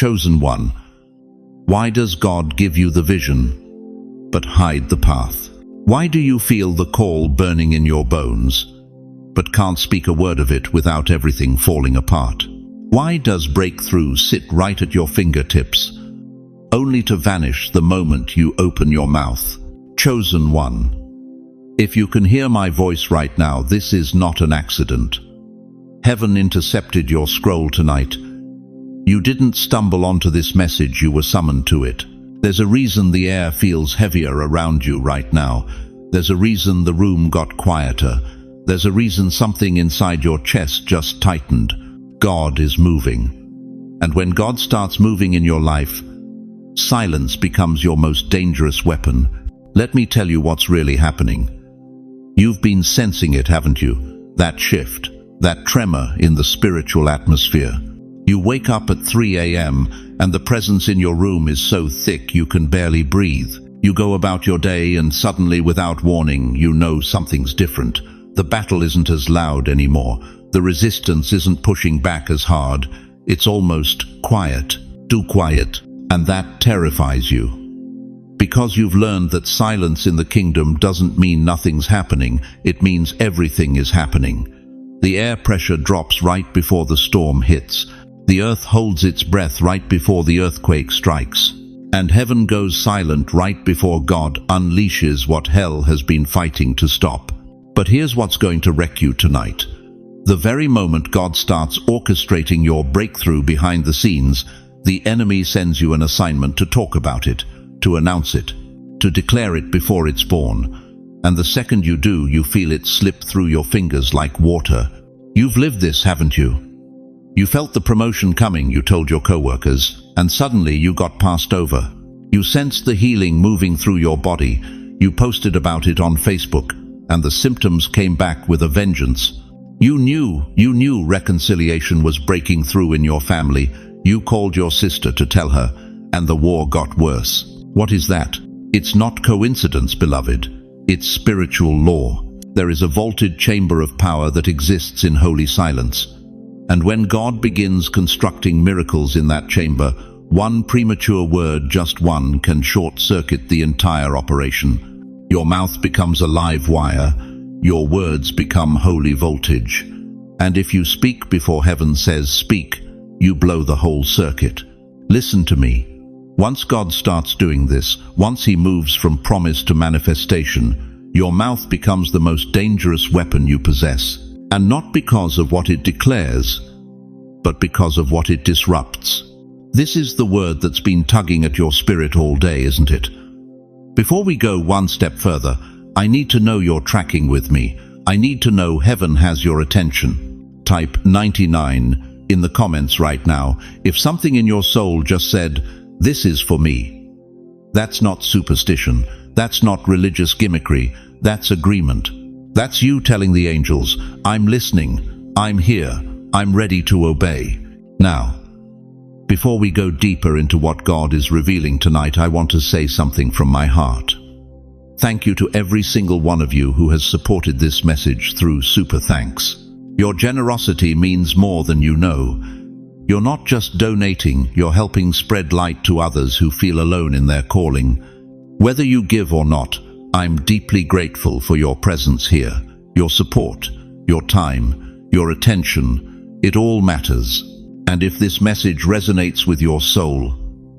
Chosen one, why does God give you the vision, but hide the path? Why do you feel the call burning in your bones, but can't speak a word of it without everything falling apart? Why does breakthrough sit right at your fingertips, only to vanish the moment you open your mouth? Chosen one, if you can hear my voice right now, this is not an accident. Heaven intercepted your scroll tonight. You didn't stumble onto this message, you were summoned to it. There's a reason the air feels heavier around you right now. There's a reason the room got quieter. There's a reason something inside your chest just tightened. God is moving. And when God starts moving in your life, silence becomes your most dangerous weapon. Let me tell you what's really happening. You've been sensing it, haven't you? That shift, that tremor in the spiritual atmosphere. You wake up at 3 a.m. and the presence in your room is so thick you can barely breathe. You go about your day and suddenly, without warning, you know something's different. The battle isn't as loud anymore. The resistance isn't pushing back as hard. It's almost quiet, too quiet, and that terrifies you. Because you've learned that silence in the kingdom doesn't mean nothing's happening, it means everything is happening. The air pressure drops right before the storm hits. The earth holds its breath right before the earthquake strikes. And heaven goes silent right before God unleashes what hell has been fighting to stop. But here's what's going to wreck you tonight. The very moment God starts orchestrating your breakthrough behind the scenes, the enemy sends you an assignment to talk about it, to announce it, to declare it before it's born. And the second you do, you feel it slip through your fingers like water. You've lived this, haven't you? You felt the promotion coming, you told your co-workers, and suddenly you got passed over. You sensed the healing moving through your body. You posted about it on Facebook, and the symptoms came back with a vengeance. You knew reconciliation was breaking through in your family. You called your sister to tell her, and the war got worse. What is that? It's not coincidence, beloved. It's spiritual law. There is a vaulted chamber of power that exists in holy silence. And when God begins constructing miracles in that chamber, one premature word, just one, can short-circuit the entire operation. Your mouth becomes a live wire. Your words become holy voltage. And if you speak before heaven says speak, you blow the whole circuit. Listen to me. Once God starts doing this, once he moves from promise to manifestation, your mouth becomes the most dangerous weapon you possess. And not because of what it declares, but because of what it disrupts. This is the word that's been tugging at your spirit all day, isn't it? Before we go one step further, I need to know you're tracking with me. I need to know heaven has your attention. Type 99 in the comments right now if something in your soul just said, "This is for me." That's not superstition. That's not religious gimmickry. That's agreement. That's you telling the angels, "I'm listening. I'm here. I'm ready to obey." Now, before we go deeper into what God is revealing tonight, I want to say something from my heart. Thank you to every single one of you who has supported this message through super thanks. Your generosity means more than you know. You're not just donating, you're helping spread light to others who feel alone in their calling. Whether you give or not, I'm deeply grateful for your presence here, your support, your time, your attention. It all matters. And if this message resonates with your soul,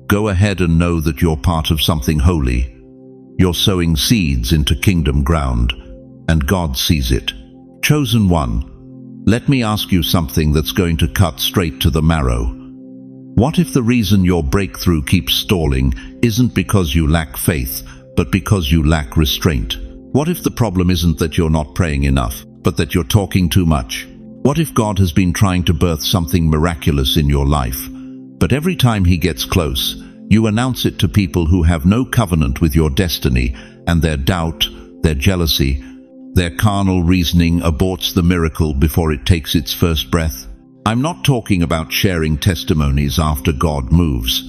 go ahead and know that you're part of something holy. You're sowing seeds into kingdom ground, and God sees it. Chosen one, let me ask you something that's going to cut straight to the marrow. What if the reason your breakthrough keeps stalling isn't because you lack faith, but because you lack restraint? What if the problem isn't that you're not praying enough, but that you're talking too much? What if God has been trying to birth something miraculous in your life, but every time he gets close, you announce it to people who have no covenant with your destiny, and their doubt, their jealousy, their carnal reasoning aborts the miracle before it takes its first breath? I'm not talking about sharing testimonies after God moves.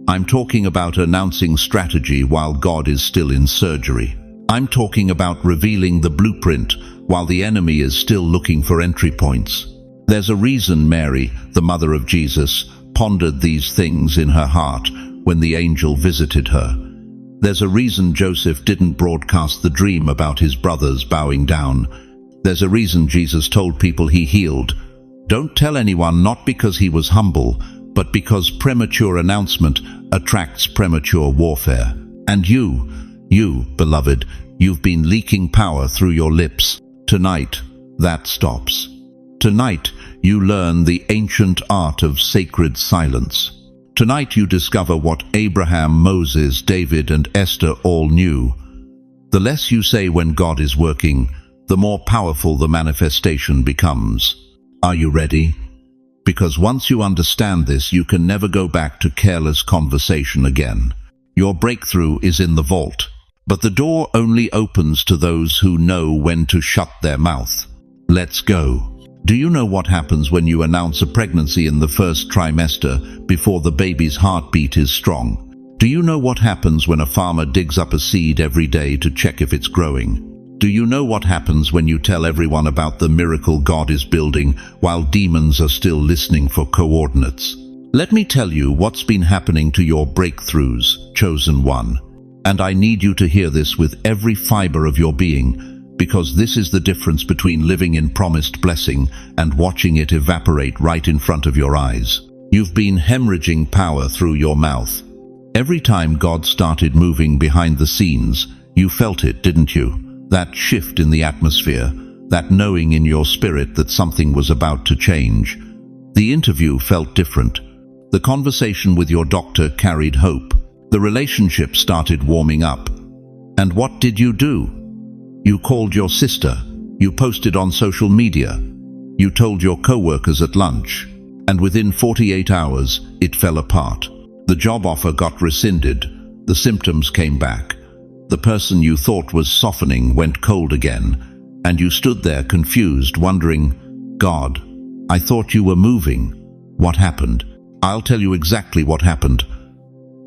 I'm talking about announcing strategy while God is still in surgery. I'm talking about revealing the blueprint while the enemy is still looking for entry points. There's a reason Mary, the mother of Jesus, pondered these things in her heart when the angel visited her. There's a reason Joseph didn't broadcast the dream about his brothers bowing down. There's a reason Jesus told people he healed. Don't tell anyone, not because he was humble, but because premature announcement attracts premature warfare. And you, beloved, you've been leaking power through your lips. Tonight, that stops. Tonight, you learn the ancient art of sacred silence. Tonight you discover what Abraham, Moses, David, and Esther all knew. The less you say when God is working, the more powerful the manifestation becomes. Are you ready? Because once you understand this, you can never go back to careless conversation again. Your breakthrough is in the vault, but the door only opens to those who know when to shut their mouth. Let's go. Do you know what happens when you announce a pregnancy in the first trimester before the baby's heartbeat is strong? Do you know what happens when a farmer digs up a seed every day to check if it's growing? Do you know what happens when you tell everyone about the miracle God is building while demons are still listening for coordinates? Let me tell you what's been happening to your breakthroughs, chosen one. And I need you to hear this with every fiber of your being, because this is the difference between living in promised blessing and watching it evaporate right in front of your eyes. You've been hemorrhaging power through your mouth. Every time God started moving behind the scenes, you felt it, didn't you? That shift in the atmosphere, that knowing in your spirit that something was about to change. The interview felt different. The conversation with your doctor carried hope. The relationship started warming up. And what did you do? You called your sister. You posted on social media. You told your co-workers at lunch. And within 48 hours, it fell apart. The job offer got rescinded. The symptoms came back. The person you thought was softening went cold again. And you stood there confused, wondering, God, I thought you were moving. What happened? I'll tell you exactly what happened.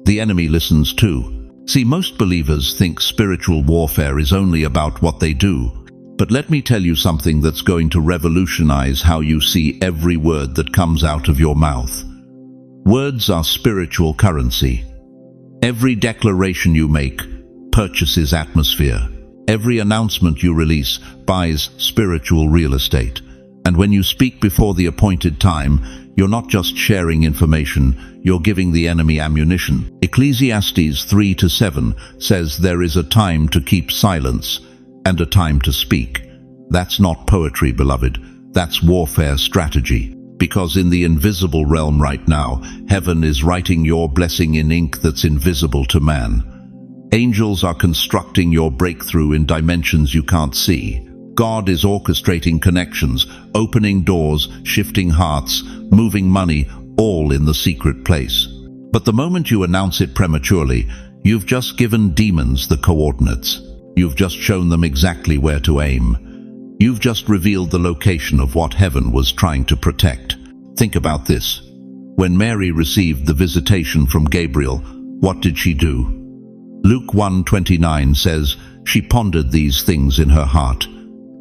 The enemy listens too. See, most believers think spiritual warfare is only about what they do. But let me tell you something that's going to revolutionize how you see every word that comes out of your mouth. Words are spiritual currency. Every declaration you make purchases atmosphere. Every announcement you release buys spiritual real estate. And when you speak before the appointed time, you're not just sharing information, you're giving the enemy ammunition. Ecclesiastes 3:7 says there is a time to keep silence and a time to speak. That's not poetry, beloved. That's warfare strategy. Because in the invisible realm right now, heaven is writing your blessing in ink that's invisible to man. Angels are constructing your breakthrough in dimensions you can't see. God is orchestrating connections, opening doors, shifting hearts, moving money, all in the secret place. But the moment you announce it prematurely, you've just given demons the coordinates. You've just shown them exactly where to aim. You've just revealed the location of what heaven was trying to protect. Think about this. When Mary received the visitation from Gabriel, what did she do? Luke 1:29 says, she pondered these things in her heart.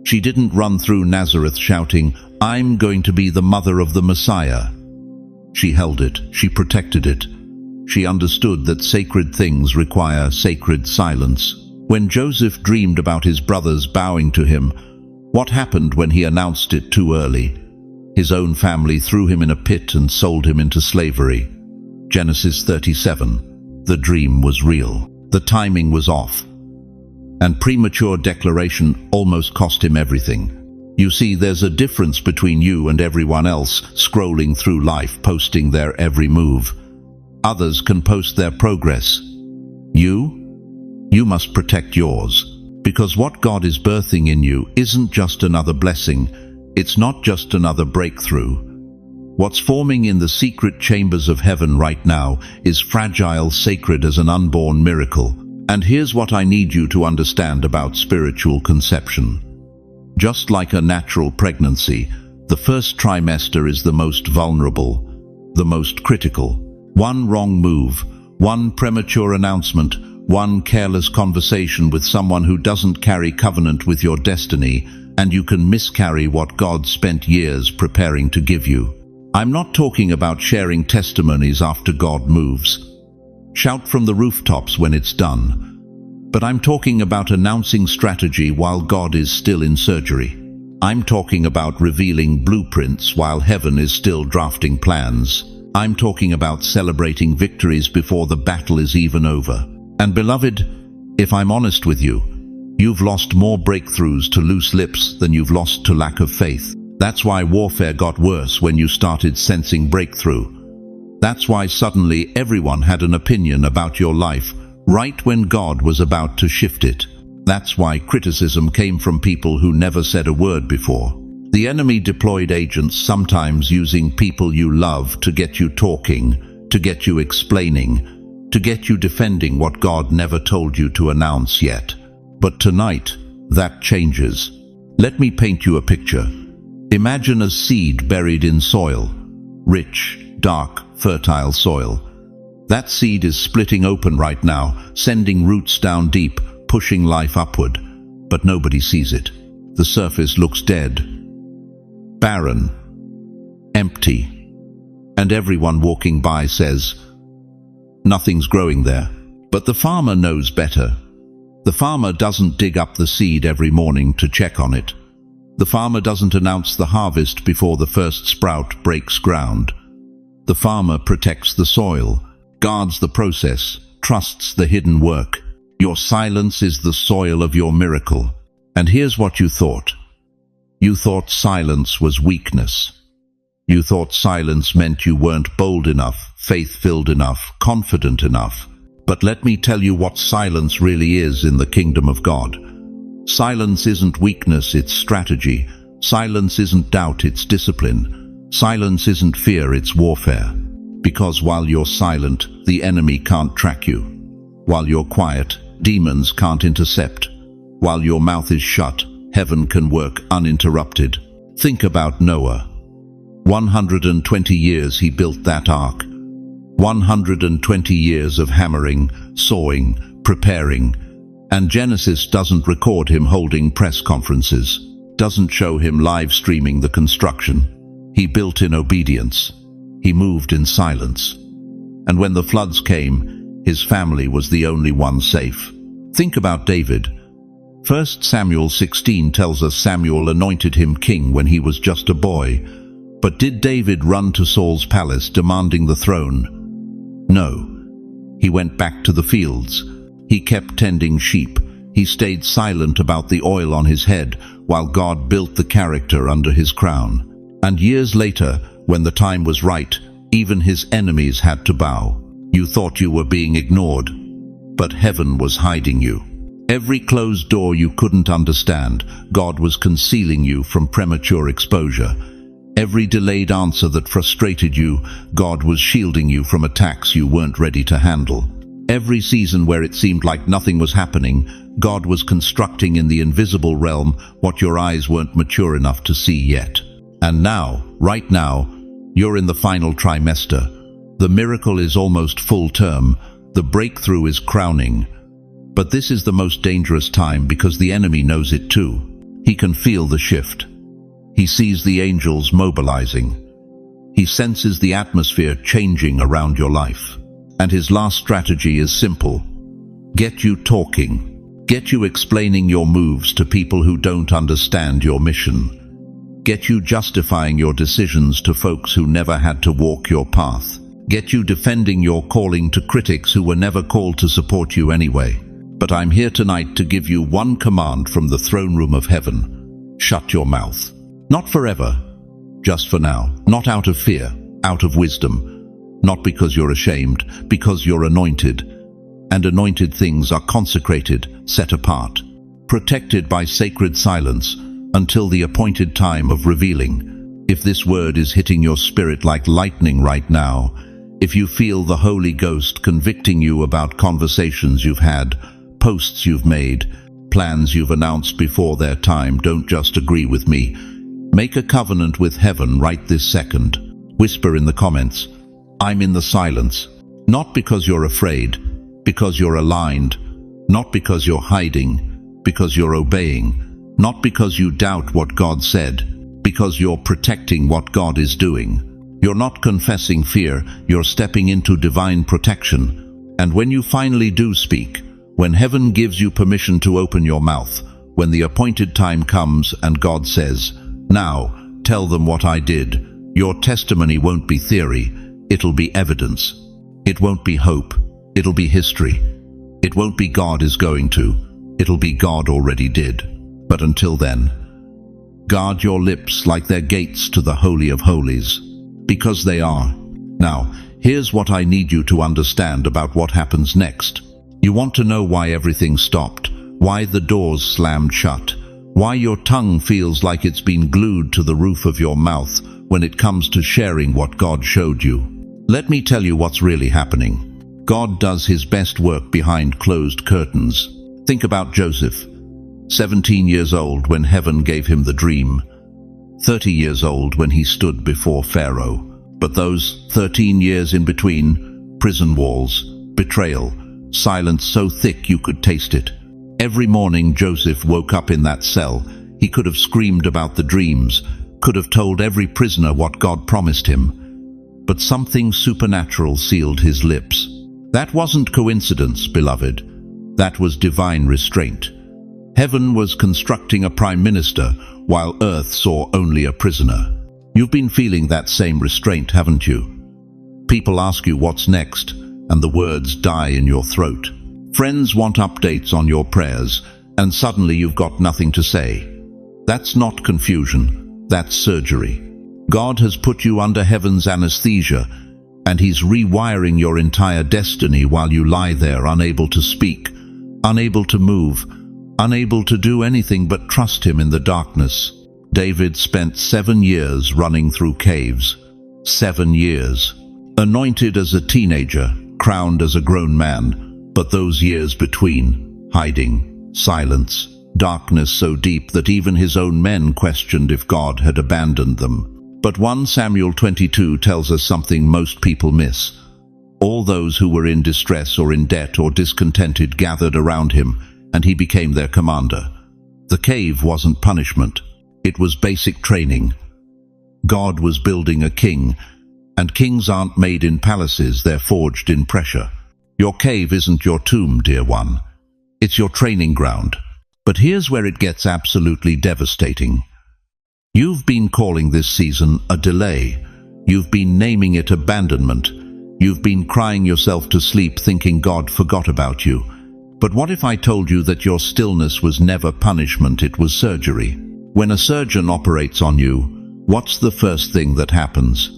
She didn't run through Nazareth shouting, I'm going to be the mother of the Messiah. She held it, she protected it. She understood that sacred things require sacred silence. When Joseph dreamed about his brothers bowing to him, what happened when he announced it too early? His own family threw him in a pit and sold him into slavery. Genesis 37. The dream was real. The timing was off. And premature declaration almost cost him everything. You see, there's a difference between you and everyone else scrolling through life, posting their every move. Others can post their progress. You must protect yours. Because what God is birthing in you isn't just another blessing. It's not just another breakthrough. What's forming in the secret chambers of heaven right now is fragile, sacred as an unborn miracle. And here's what I need you to understand about spiritual conception. Just like a natural pregnancy, the first trimester is the most vulnerable, the most critical. One wrong move, one premature announcement, one careless conversation with someone who doesn't carry covenant with your destiny, and you can miscarry what God spent years preparing to give you. I'm not talking about sharing testimonies after God moves. Shout from the rooftops when it's done. But I'm talking about announcing strategy while God is still in surgery. I'm talking about revealing blueprints while heaven is still drafting plans. I'm talking about celebrating victories before the battle is even over. And beloved, if I'm honest with you, you've lost more breakthroughs to loose lips than you've lost to lack of faith. That's why warfare got worse when you started sensing breakthrough. That's why suddenly everyone had an opinion about your life, right when God was about to shift it. That's why criticism came from people who never said a word before. The enemy deployed agents, sometimes using people you love, to get you talking, to get you explaining, to get you defending what God never told you to announce yet. But tonight, that changes. Let me paint you a picture. Imagine a seed buried in soil, rich, dark, fertile soil. That seed is splitting open right now, sending roots down deep, pushing life upward, but nobody sees it. The surface looks dead, barren, empty, and everyone walking by says, nothing's growing there. But the farmer knows better. The farmer doesn't dig up the seed every morning to check on it. The farmer doesn't announce the harvest before the first sprout breaks ground. The farmer protects the soil, guards the process, trusts the hidden work. Your silence is the soil of your miracle. And here's what you thought. You thought silence was weakness. You thought silence meant you weren't bold enough, faith-filled enough, confident enough. But let me tell you what silence really is in the kingdom of God. Silence isn't weakness, it's strategy. Silence isn't doubt, it's discipline. Silence isn't fear, it's warfare. Because while you're silent, the enemy can't track you. While you're quiet, demons can't intercept. While your mouth is shut, heaven can work uninterrupted. Think about Noah. 120 years he built that ark. 120 years of hammering, sawing, preparing. And Genesis doesn't record him holding press conferences, doesn't show him live streaming the construction. He built in obedience. He moved in silence. And when the floods came, his family was the only one safe. Think about David. 1 Samuel 16 tells us Samuel anointed him king when he was just a boy. But did David run to Saul's palace demanding the throne? No. He went back to the fields. He kept tending sheep. He stayed silent about the oil on his head while God built the character under his crown. And years later, when the time was right, even his enemies had to bow. You thought you were being ignored, but heaven was hiding you. Every closed door you couldn't understand, God was concealing you from premature exposure. Every delayed answer that frustrated you, God was shielding you from attacks you weren't ready to handle. Every season where it seemed like nothing was happening, God was constructing in the invisible realm what your eyes weren't mature enough to see yet. And now, right now, you're in the final trimester. The miracle is almost full term. The breakthrough is crowning. But this is the most dangerous time because the enemy knows it too. He can feel the shift. He sees the angels mobilizing. He senses the atmosphere changing around your life. And his last strategy is simple. Get you talking. Get you explaining your moves to people who don't understand your mission. Get you justifying your decisions to folks who never had to walk your path. Get you defending your calling to critics who were never called to support you anyway. But I'm here tonight to give you one command from the throne room of heaven. Shut your mouth. Not forever, just for now. Not out of fear, out of wisdom. Not because you're ashamed, because you're anointed. And anointed things are consecrated, set apart, protected by sacred silence until the appointed time of revealing. If this word is hitting your spirit like lightning right now, if you feel the Holy Ghost convicting you about conversations you've had, posts you've made, plans you've announced before their time, don't just agree with me. Make a covenant with heaven right this second. Whisper in the comments, I'm in the silence. Not because you're afraid, because you're aligned. Not because you're hiding, because you're obeying. Not because you doubt what God said, because you're protecting what God is doing. You're not confessing fear, you're stepping into divine protection. And when you finally do speak, when heaven gives you permission to open your mouth, when the appointed time comes and God says, "Now, tell them what I did," your testimony won't be theory, it'll be evidence. It won't be hope, it'll be history. It won't be God is going to, it'll be God already did. But until then, guard your lips like they're gates to the Holy of Holies, because they are. Now, here's what I need you to understand about what happens next. You want to know why everything stopped, why the doors slammed shut, why your tongue feels like it's been glued to the roof of your mouth when it comes to sharing what God showed you. Let me tell you what's really happening. God does his best work behind closed curtains. Think about Joseph, 17 years old when heaven gave him the dream, 30 years old when he stood before Pharaoh. But those 13 years in between, prison walls, betrayal, silence so thick you could taste it. Every morning Joseph woke up in that cell. He could have screamed about the dreams, could have told every prisoner what God promised him. But something supernatural sealed his lips. That wasn't coincidence, beloved. That was divine restraint. Heaven was constructing a prime minister, while earth saw only a prisoner. You've been feeling that same restraint, haven't you? People ask you what's next, and the words die in your throat. Friends want updates on your prayers, and suddenly you've got nothing to say. That's not confusion, that's surgery. God has put you under heaven's anesthesia, and he's rewiring your entire destiny while you lie there unable to speak, unable to move, unable to do anything but trust him in the darkness. David spent 7 years running through caves. 7 years. Anointed as a teenager, crowned as a grown man, but those years between, hiding, silence, darkness so deep that even his own men questioned if God had abandoned them. But 1 Samuel 22 tells us something most people miss. All those who were in distress or in debt or discontented gathered around him, and he became their commander. The cave wasn't punishment. It was basic training. God was building a king, and kings aren't made in palaces, they're forged in pressure. Your cave isn't your tomb, dear one. It's your training ground. But here's where it gets absolutely devastating. You've been calling this season a delay. You've been naming it abandonment. You've been crying yourself to sleep thinking God forgot about you. But what if I told you that your stillness was never punishment, it was surgery? When a surgeon operates on you, what's the first thing that happens?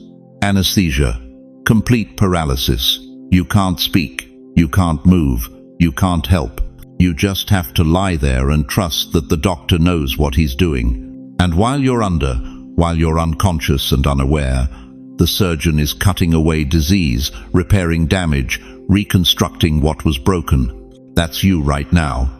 Anesthesia. Complete paralysis. You can't speak. You can't move. You can't help. You just have to lie there and trust that the doctor knows what he's doing. And while you're unconscious and unaware, the surgeon is cutting away disease, repairing damage, reconstructing what was broken. That's you right now.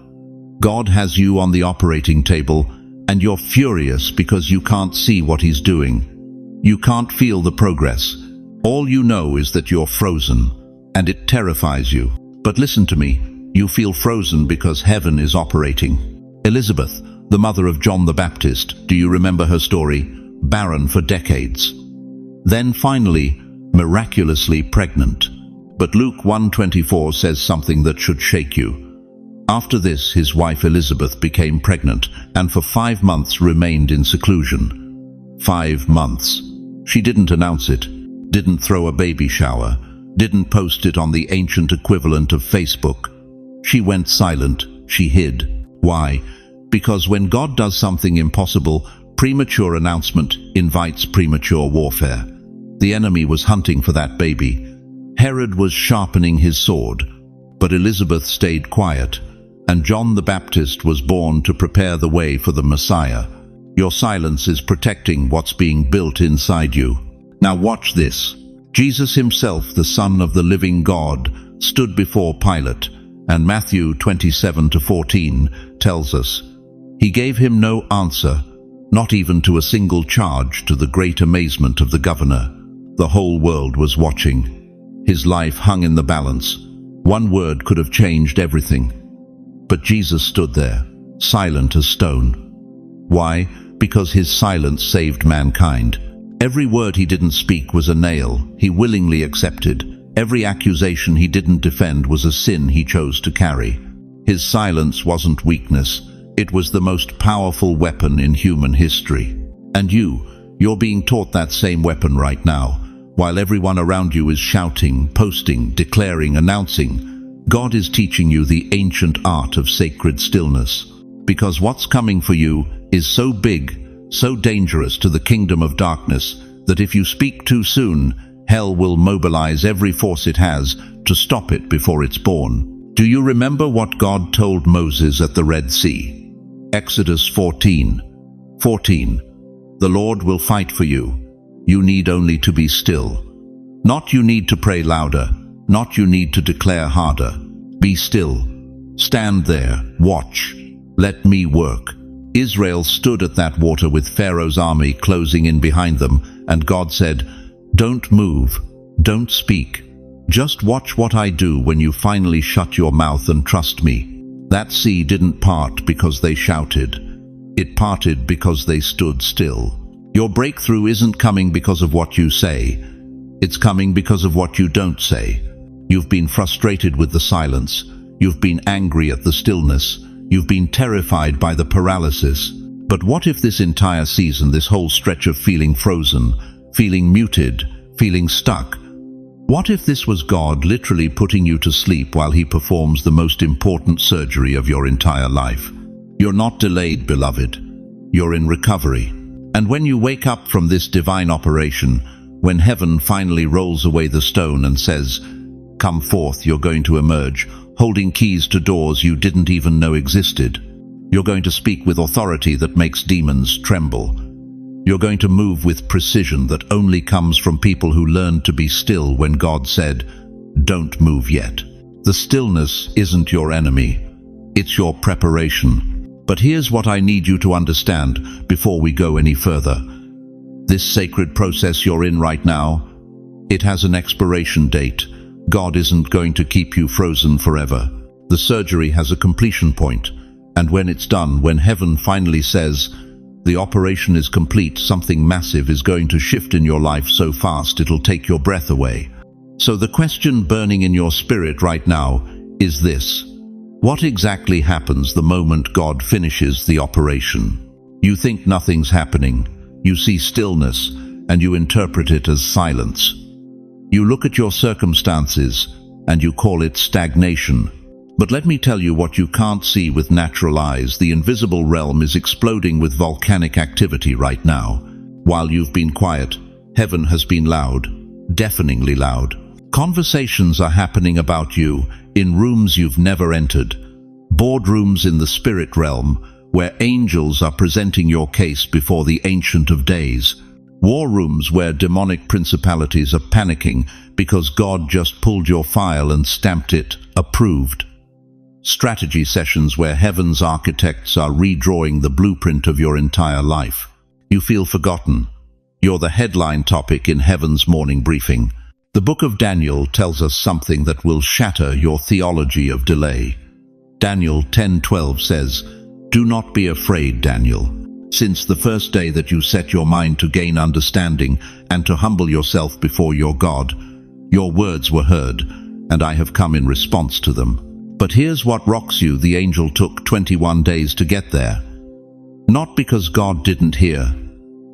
God has you on the operating table, and you're furious because you can't see what he's doing. You can't feel the progress. All you know is that you're frozen, and it terrifies you. But listen to me, you feel frozen because heaven is operating. Elizabeth, the mother of John the Baptist, do you remember her story? Barren for decades. Then finally, miraculously pregnant. But Luke 1:24 says something that should shake you. After this, his wife Elizabeth became pregnant, and for 5 months remained in seclusion. 5 months. She didn't announce it, didn't throw a baby shower, didn't post it on the ancient equivalent of Facebook. She went silent, she hid. Why? Because when God does something impossible, premature announcement invites premature warfare. The enemy was hunting for that baby. Herod was sharpening his sword, but Elizabeth stayed quiet, and John the Baptist was born to prepare the way for the Messiah. Your silence is protecting what's being built inside you. Now watch this. Jesus himself, the Son of the living God, stood before Pilate, and Matthew 27:14 tells us, he gave him no answer, not even to a single charge, to the great amazement of the governor. The whole world was watching. His life hung in the balance. One word could have changed everything. But Jesus stood there, silent as stone. Why? Because his silence saved mankind. Every word he didn't speak was a nail he willingly accepted. Every accusation he didn't defend was a sin he chose to carry. His silence wasn't weakness. It was the most powerful weapon in human history. And you're being taught that same weapon right now, while everyone around you is shouting, posting, declaring, announcing. God is teaching you the ancient art of sacred stillness, because what's coming for you is so big, so dangerous to the kingdom of darkness, that if you speak too soon, hell will mobilize every force it has to stop it before it's born. Do you remember what God told Moses at the Red Sea? Exodus 14:14. The Lord will fight for you. You need only to be still. Not you need to pray louder, not you need to declare harder. Be still. Stand there. Watch. Let me work. Israel stood at that water with Pharaoh's army closing in behind them, and God said, "Don't move. Don't speak. Just watch what I do when you finally shut your mouth and trust me." That sea didn't part because they shouted. It parted because they stood still. Your breakthrough isn't coming because of what you say. It's coming because of what you don't say. You've been frustrated with the silence. You've been angry at the stillness. You've been terrified by the paralysis. But what if this entire season, this whole stretch of feeling frozen, feeling muted, feeling stuck, what if this was God literally putting you to sleep while He performs the most important surgery of your entire life? You're not delayed, beloved. You're in recovery. And when you wake up from this divine operation, when heaven finally rolls away the stone and says, "Come forth," you're going to emerge, holding keys to doors you didn't even know existed. You're going to speak with authority that makes demons tremble. You're going to move with precision that only comes from people who learned to be still when God said, "Don't move yet." The stillness isn't your enemy. It's your preparation. But here's what I need you to understand before we go any further. This sacred process you're in right now, it has an expiration date. God isn't going to keep you frozen forever. The surgery has a completion point, and when it's done, when heaven finally says, "The operation is complete," something massive is going to shift in your life so fast it'll take your breath away. So the question burning in your spirit right now is this: what exactly happens the moment God finishes the operation? You think nothing's happening. You see stillness, and you interpret it as silence. You look at your circumstances, and you call it stagnation. But let me tell you what you can't see with natural eyes. The invisible realm is exploding with volcanic activity right now. While you've been quiet, heaven has been loud, deafeningly loud. Conversations are happening about you in rooms you've never entered. Boardrooms in the spirit realm, where angels are presenting your case before the Ancient of Days. War rooms where demonic principalities are panicking because God just pulled your file and stamped it approved. Strategy sessions where heaven's architects are redrawing the blueprint of your entire life. You feel forgotten. You're the headline topic in heaven's morning briefing. The book of Daniel tells us something that will shatter your theology of delay. Daniel 10:12 says, "Do not be afraid, Daniel. Since the first day that you set your mind to gain understanding and to humble yourself before your God, your words were heard, and I have come in response to them." But here's what rocks you: the angel took 21 days to get there. Not because God didn't hear,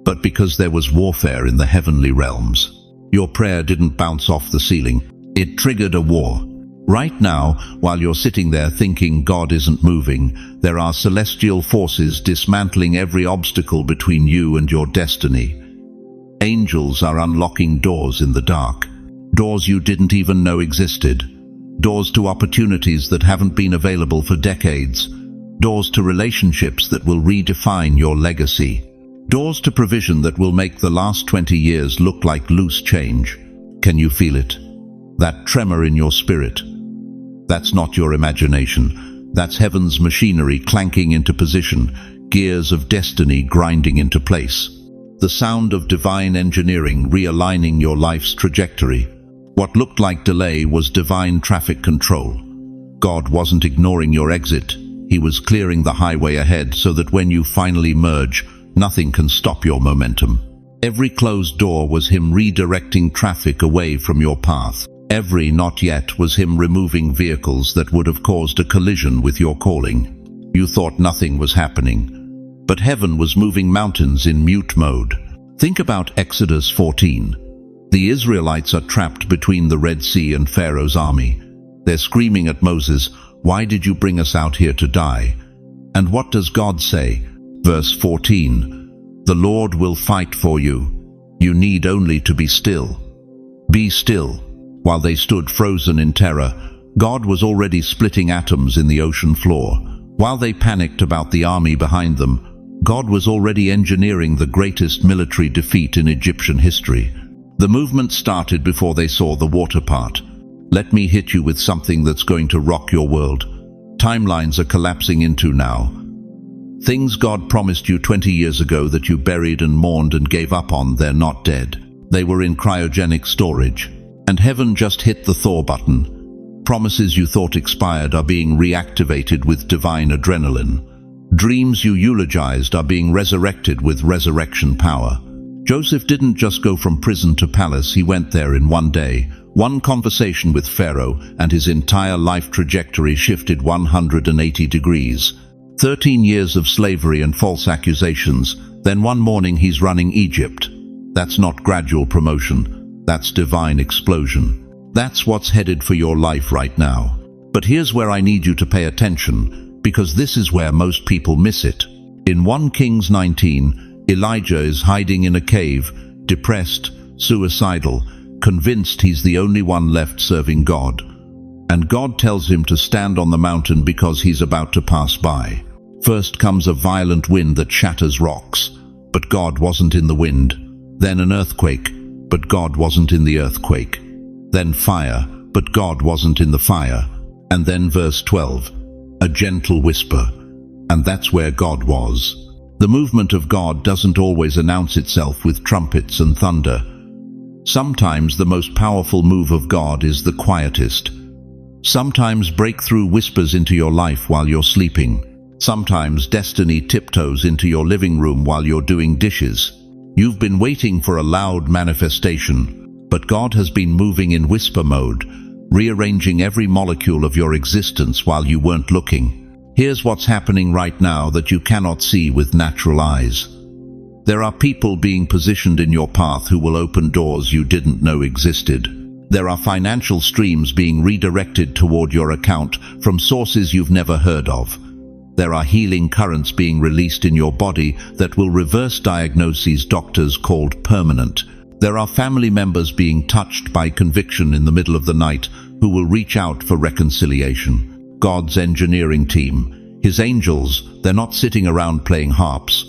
but because there was warfare in the heavenly realms. Your prayer didn't bounce off the ceiling. It triggered a war. Right now, while you're sitting there thinking God isn't moving, there are celestial forces dismantling every obstacle between you and your destiny. Angels are unlocking doors in the dark. Doors you didn't even know existed. Doors to opportunities that haven't been available for decades. Doors to relationships that will redefine your legacy. Doors to provision that will make the last 20 years look like loose change. Can you feel it? That tremor in your spirit? That's not your imagination. That's heaven's machinery clanking into position, gears of destiny grinding into place. The sound of divine engineering realigning your life's trajectory. What looked like delay was divine traffic control. God wasn't ignoring your exit. He was clearing the highway ahead so that when you finally merge, nothing can stop your momentum. Every closed door was him redirecting traffic away from your path. Every not yet was him removing vehicles that would have caused a collision with your calling. You thought nothing was happening, but heaven was moving mountains in mute mode. Think about Exodus 14. The Israelites are trapped between the Red Sea and Pharaoh's army. They're screaming at Moses, "Why did you bring us out here to die?" And what does God say? Verse 14, "The Lord will fight for you. You need only to be still." Be still. While they stood frozen in terror, God was already splitting atoms in the ocean floor. While they panicked about the army behind them, God was already engineering the greatest military defeat in Egyptian history. The movement started before they saw the water part. Let me hit you with something that's going to rock your world. Timelines are collapsing into now. Things God promised you 20 years ago that you buried and mourned and gave up on, they're not dead. They were in cryogenic storage. And heaven just hit the thaw button. Promises you thought expired are being reactivated with divine adrenaline. Dreams you eulogized are being resurrected with resurrection power. Joseph didn't just go from prison to palace, he went there in one day. One conversation with Pharaoh, and his entire life trajectory shifted 180 degrees. 13 years of slavery and false accusations, then one morning he's running Egypt. That's not gradual promotion, that's divine explosion. That's what's headed for your life right now. But here's where I need you to pay attention, because this is where most people miss it. In 1 Kings 19, Elijah is hiding in a cave, depressed, suicidal, convinced he's the only one left serving God. And God tells him to stand on the mountain because he's about to pass by. First comes a violent wind that shatters rocks, but God wasn't in the wind. Then an earthquake, but God wasn't in the earthquake. Then fire, but God wasn't in the fire. And then verse 12, a gentle whisper. And that's where God was. The movement of God doesn't always announce itself with trumpets and thunder. Sometimes the most powerful move of God is the quietest. Sometimes breakthrough whispers into your life while you're sleeping. Sometimes destiny tiptoes into your living room while you're doing dishes. You've been waiting for a loud manifestation, but God has been moving in whisper mode, rearranging every molecule of your existence while you weren't looking. Here's what's happening right now that you cannot see with natural eyes. There are people being positioned in your path who will open doors you didn't know existed. There are financial streams being redirected toward your account from sources you've never heard of. There are healing currents being released in your body that will reverse diagnoses doctors called permanent. There are family members being touched by conviction in the middle of the night who will reach out for reconciliation. God's engineering team, his angels, they're not sitting around playing harps.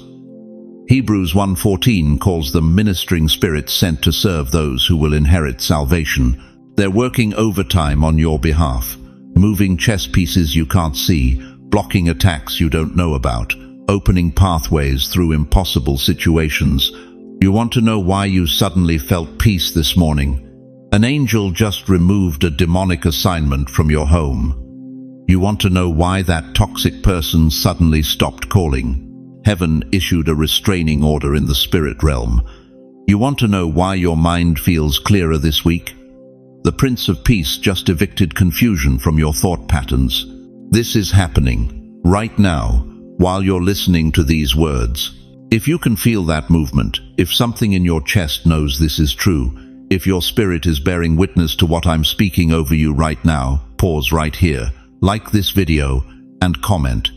Hebrews 1:14 calls them ministering spirits sent to serve those who will inherit salvation. They're working overtime on your behalf, moving chess pieces you can't see, blocking attacks you don't know about, opening pathways through impossible situations. You want to know why you suddenly felt peace this morning? An angel just removed a demonic assignment from your home. You want to know why that toxic person suddenly stopped calling? Heaven issued a restraining order in the spirit realm. You want to know why your mind feels clearer this week? The Prince of Peace just evicted confusion from your thought patterns. This is happening right now while you're listening to these words. If you can feel that movement, if something in your chest knows this is true, if your spirit is bearing witness to what I'm speaking over you right now, pause right here. Like this video and comment.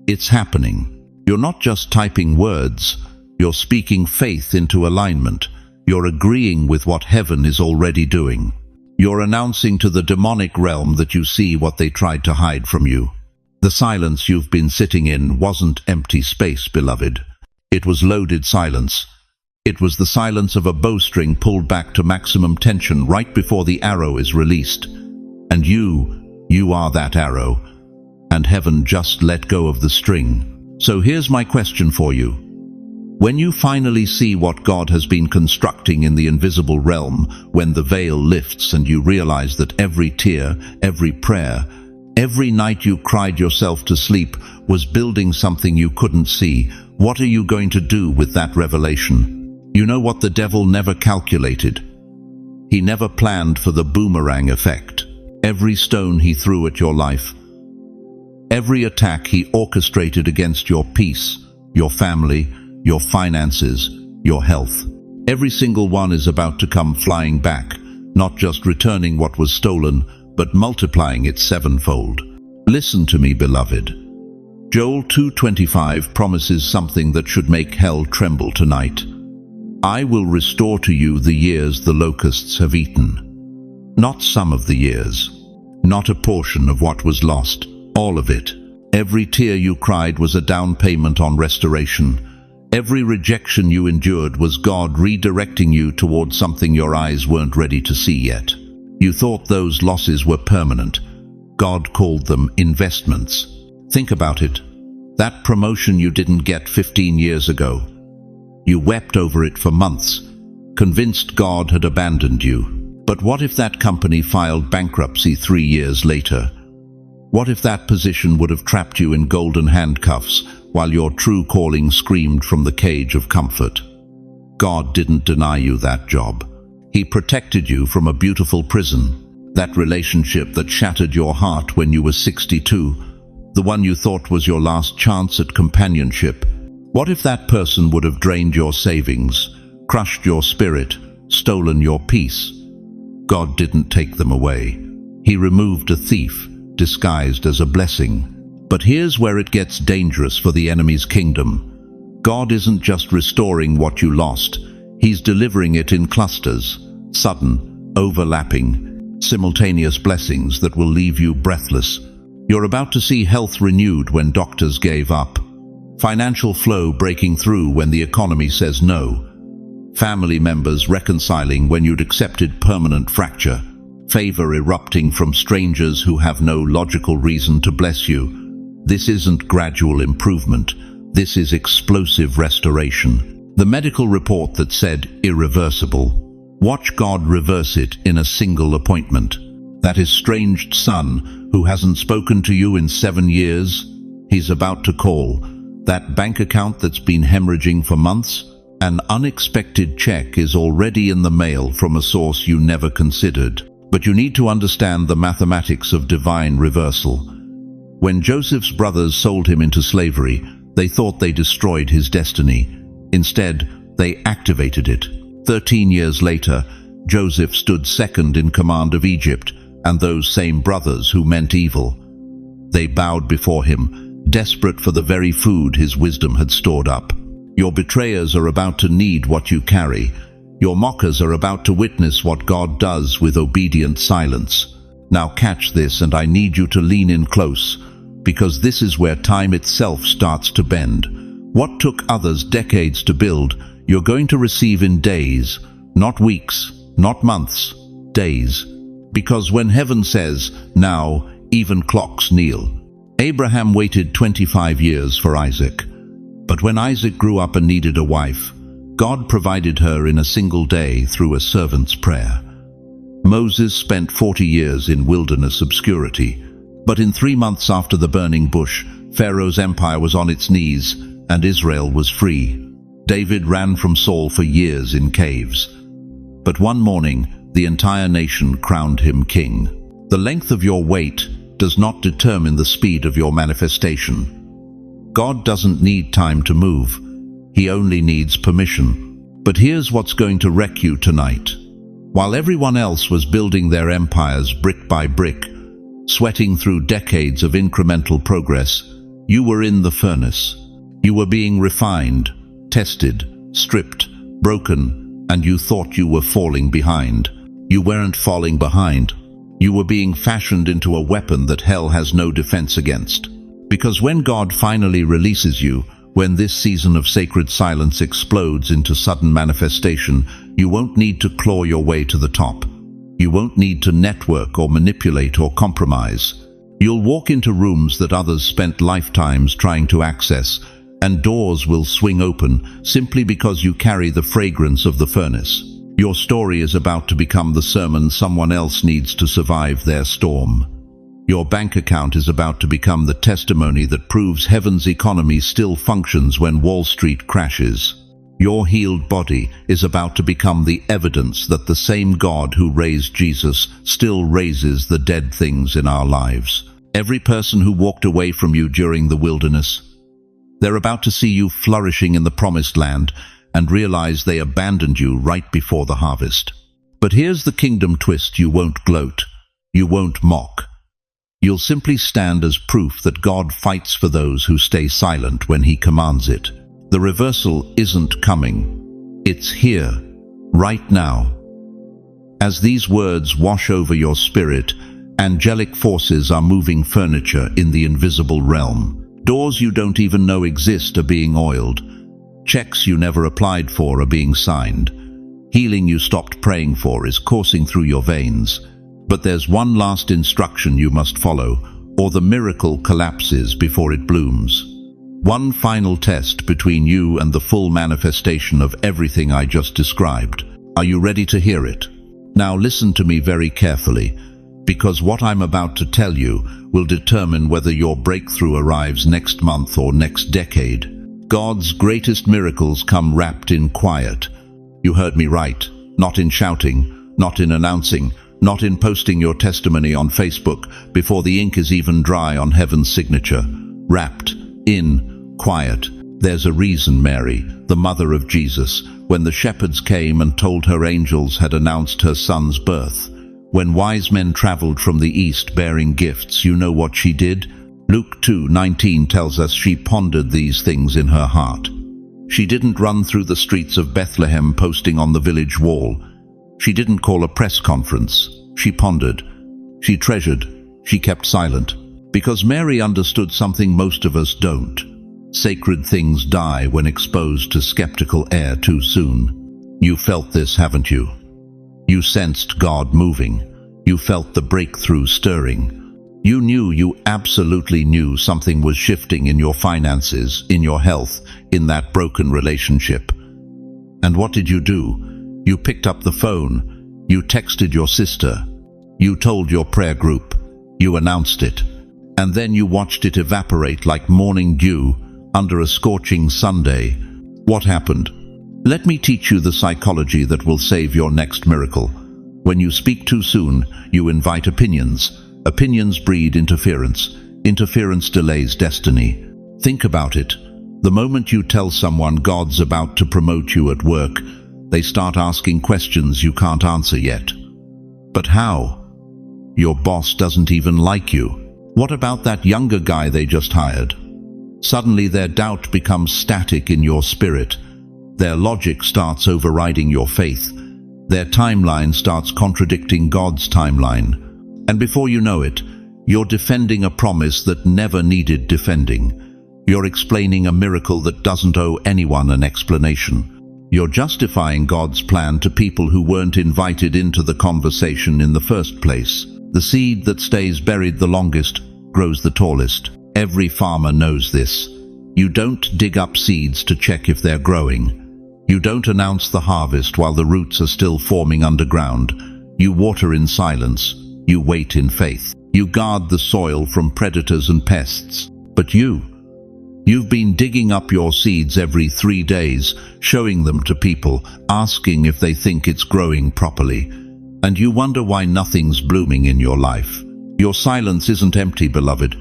It's happening. You're not just typing words, you're speaking faith into alignment. You're agreeing with what heaven is already doing. You're announcing to the demonic realm that you see what they tried to hide from you. The silence you've been sitting in wasn't empty space, beloved. It was loaded silence. It was the silence of a bowstring pulled back to maximum tension right before the arrow is released. And you are that arrow, and heaven just let go of the string. So here's my question for you. When you finally see what God has been constructing in the invisible realm, when the veil lifts and you realize that every tear, every prayer, every night you cried yourself to sleep was building something you couldn't see, what are you going to do with that revelation? You know what the devil never calculated? He never planned for the boomerang effect. Every stone he threw at your life, every attack he orchestrated against your peace, your family, your finances, your health, every single one is about to come flying back, not just returning what was stolen, but multiplying it sevenfold. Listen to me, beloved. Joel 2:25 promises something that should make hell tremble tonight. I will restore to you the years the locusts have eaten. Not some of the years, not a portion of what was lost, all of it. Every tear you cried was a down payment on restoration. Every rejection you endured was God redirecting you towards something your eyes weren't ready to see yet. You thought those losses were permanent. God called them investments. Think about it. That promotion you didn't get 15 years ago. You wept over it for months, convinced God had abandoned you. But what if that company filed bankruptcy 3 years later? What if that position would have trapped you in golden handcuffs while your true calling screamed from the cage of comfort? God didn't deny you that job. He protected you from a beautiful prison. That relationship that shattered your heart when you were 62, the one you thought was your last chance at companionship. What if that person would have drained your savings, crushed your spirit, stolen your peace? God didn't take them away. He removed a thief, disguised as a blessing. But here's where it gets dangerous for the enemy's kingdom. God isn't just restoring what you lost. He's delivering it in clusters, sudden, overlapping, simultaneous blessings that will leave you breathless. You're about to see health renewed when doctors gave up, financial flow breaking through when the economy says no, family members reconciling when you'd accepted permanent fracture, favor erupting from strangers who have no logical reason to bless you. This isn't gradual improvement. This is explosive restoration. The medical report that said irreversible. Watch God reverse it in a single appointment. That estranged son who hasn't spoken to you in 7 years, he's about to call. That bank account that's been hemorrhaging for months, an unexpected check is already in the mail from a source you never considered. But you need to understand the mathematics of divine reversal. When Joseph's brothers sold him into slavery, they thought they destroyed his destiny. Instead, they activated it. 13 years later, Joseph stood second in command of Egypt, and those same brothers who meant evil. They bowed before him, desperate for the very food his wisdom had stored up. Your betrayers are about to need what you carry. Your mockers are about to witness what God does with obedient silence. Now catch this, and I need you to lean in close, because this is where time itself starts to bend. What took others decades to build, you're going to receive in days, not weeks, not months, days. Because when heaven says, now, even clocks kneel. Abraham waited 25 years for Isaac. But when Isaac grew up and needed a wife, God provided her in a single day through a servant's prayer. Moses spent 40 years in wilderness obscurity. But in 3 months after the burning bush, Pharaoh's empire was on its knees and Israel was free. David ran from Saul for years in caves. But one morning, the entire nation crowned him king. The length of your wait does not determine the speed of your manifestation. God doesn't need time to move. He only needs permission. But here's what's going to wreck you tonight. While everyone else was building their empires brick by brick, sweating through decades of incremental progress, you were in the furnace. You were being refined, tested, stripped, broken, and you thought you were falling behind. You weren't falling behind. You were being fashioned into a weapon that hell has no defense against. Because when God finally releases you, when this season of sacred silence explodes into sudden manifestation, you won't need to claw your way to the top. You won't need to network or manipulate or compromise. You'll walk into rooms that others spent lifetimes trying to access, and doors will swing open simply because you carry the fragrance of the furnace. Your story is about to become the sermon someone else needs to survive their storm. Your bank account is about to become the testimony that proves heaven's economy still functions when Wall Street crashes. Your healed body is about to become the evidence that the same God who raised Jesus still raises the dead things in our lives. Every person who walked away from you during the wilderness, they're about to see you flourishing in the promised land and realize they abandoned you right before the harvest. But here's the kingdom twist: you won't gloat, you won't mock. You'll simply stand as proof that God fights for those who stay silent when He commands it. The reversal isn't coming. It's here, right now. As these words wash over your spirit, angelic forces are moving furniture in the invisible realm. Doors you don't even know exist are being oiled. Checks you never applied for are being signed. Healing you stopped praying for is coursing through your veins. But there's one last instruction you must follow, or the miracle collapses before it blooms. One final test between you and the full manifestation of everything I just described. Are you ready to hear it? Now listen to me very carefully, because what I'm about to tell you will determine whether your breakthrough arrives next month or next decade. God's greatest miracles come wrapped in quiet. You heard me right. Not in shouting, not in announcing, not in posting your testimony on Facebook before the ink is even dry on heaven's signature. Wrapped in quiet. There's a reason Mary, the mother of Jesus, when the shepherds came and told her angels had announced her son's birth, when wise men traveled from the east bearing gifts, you know what she did? Luke 2:19 tells us she pondered these things in her heart. She didn't run through the streets of Bethlehem posting on the village wall. She didn't call a press conference. She pondered. She treasured. She kept silent. Because Mary understood something most of us don't. Sacred things die when exposed to skeptical air too soon. You felt this, haven't you? You sensed God moving. You felt the breakthrough stirring. You absolutely knew something was shifting in your finances, in your health, in that broken relationship. And what did you do? You picked up the phone. You texted your sister. You told your prayer group. You announced it. And then you watched it evaporate like morning dew under a scorching Sunday. What happened? Let me teach you the psychology that will save your next miracle. When you speak too soon, you invite opinions. Opinions breed interference. Interference delays destiny. Think about it. The moment you tell someone God's about to promote you at work, they start asking questions you can't answer yet. But how? Your boss doesn't even like you. What about that younger guy they just hired? Suddenly their doubt becomes static in your spirit. Their logic starts overriding your faith. Their timeline starts contradicting God's timeline. And before you know it, you're defending a promise that never needed defending. You're explaining a miracle that doesn't owe anyone an explanation. You're justifying God's plan to people who weren't invited into the conversation in the first place. The seed that stays buried the longest grows the tallest. Every farmer knows this. You don't dig up seeds to check if they're growing. You don't announce the harvest while the roots are still forming underground. You water in silence. You wait in faith. You guard the soil from predators and pests. But you've been digging up your seeds every 3 days, showing them to people, asking if they think it's growing properly. And you wonder why nothing's blooming in your life. Your silence isn't empty, beloved.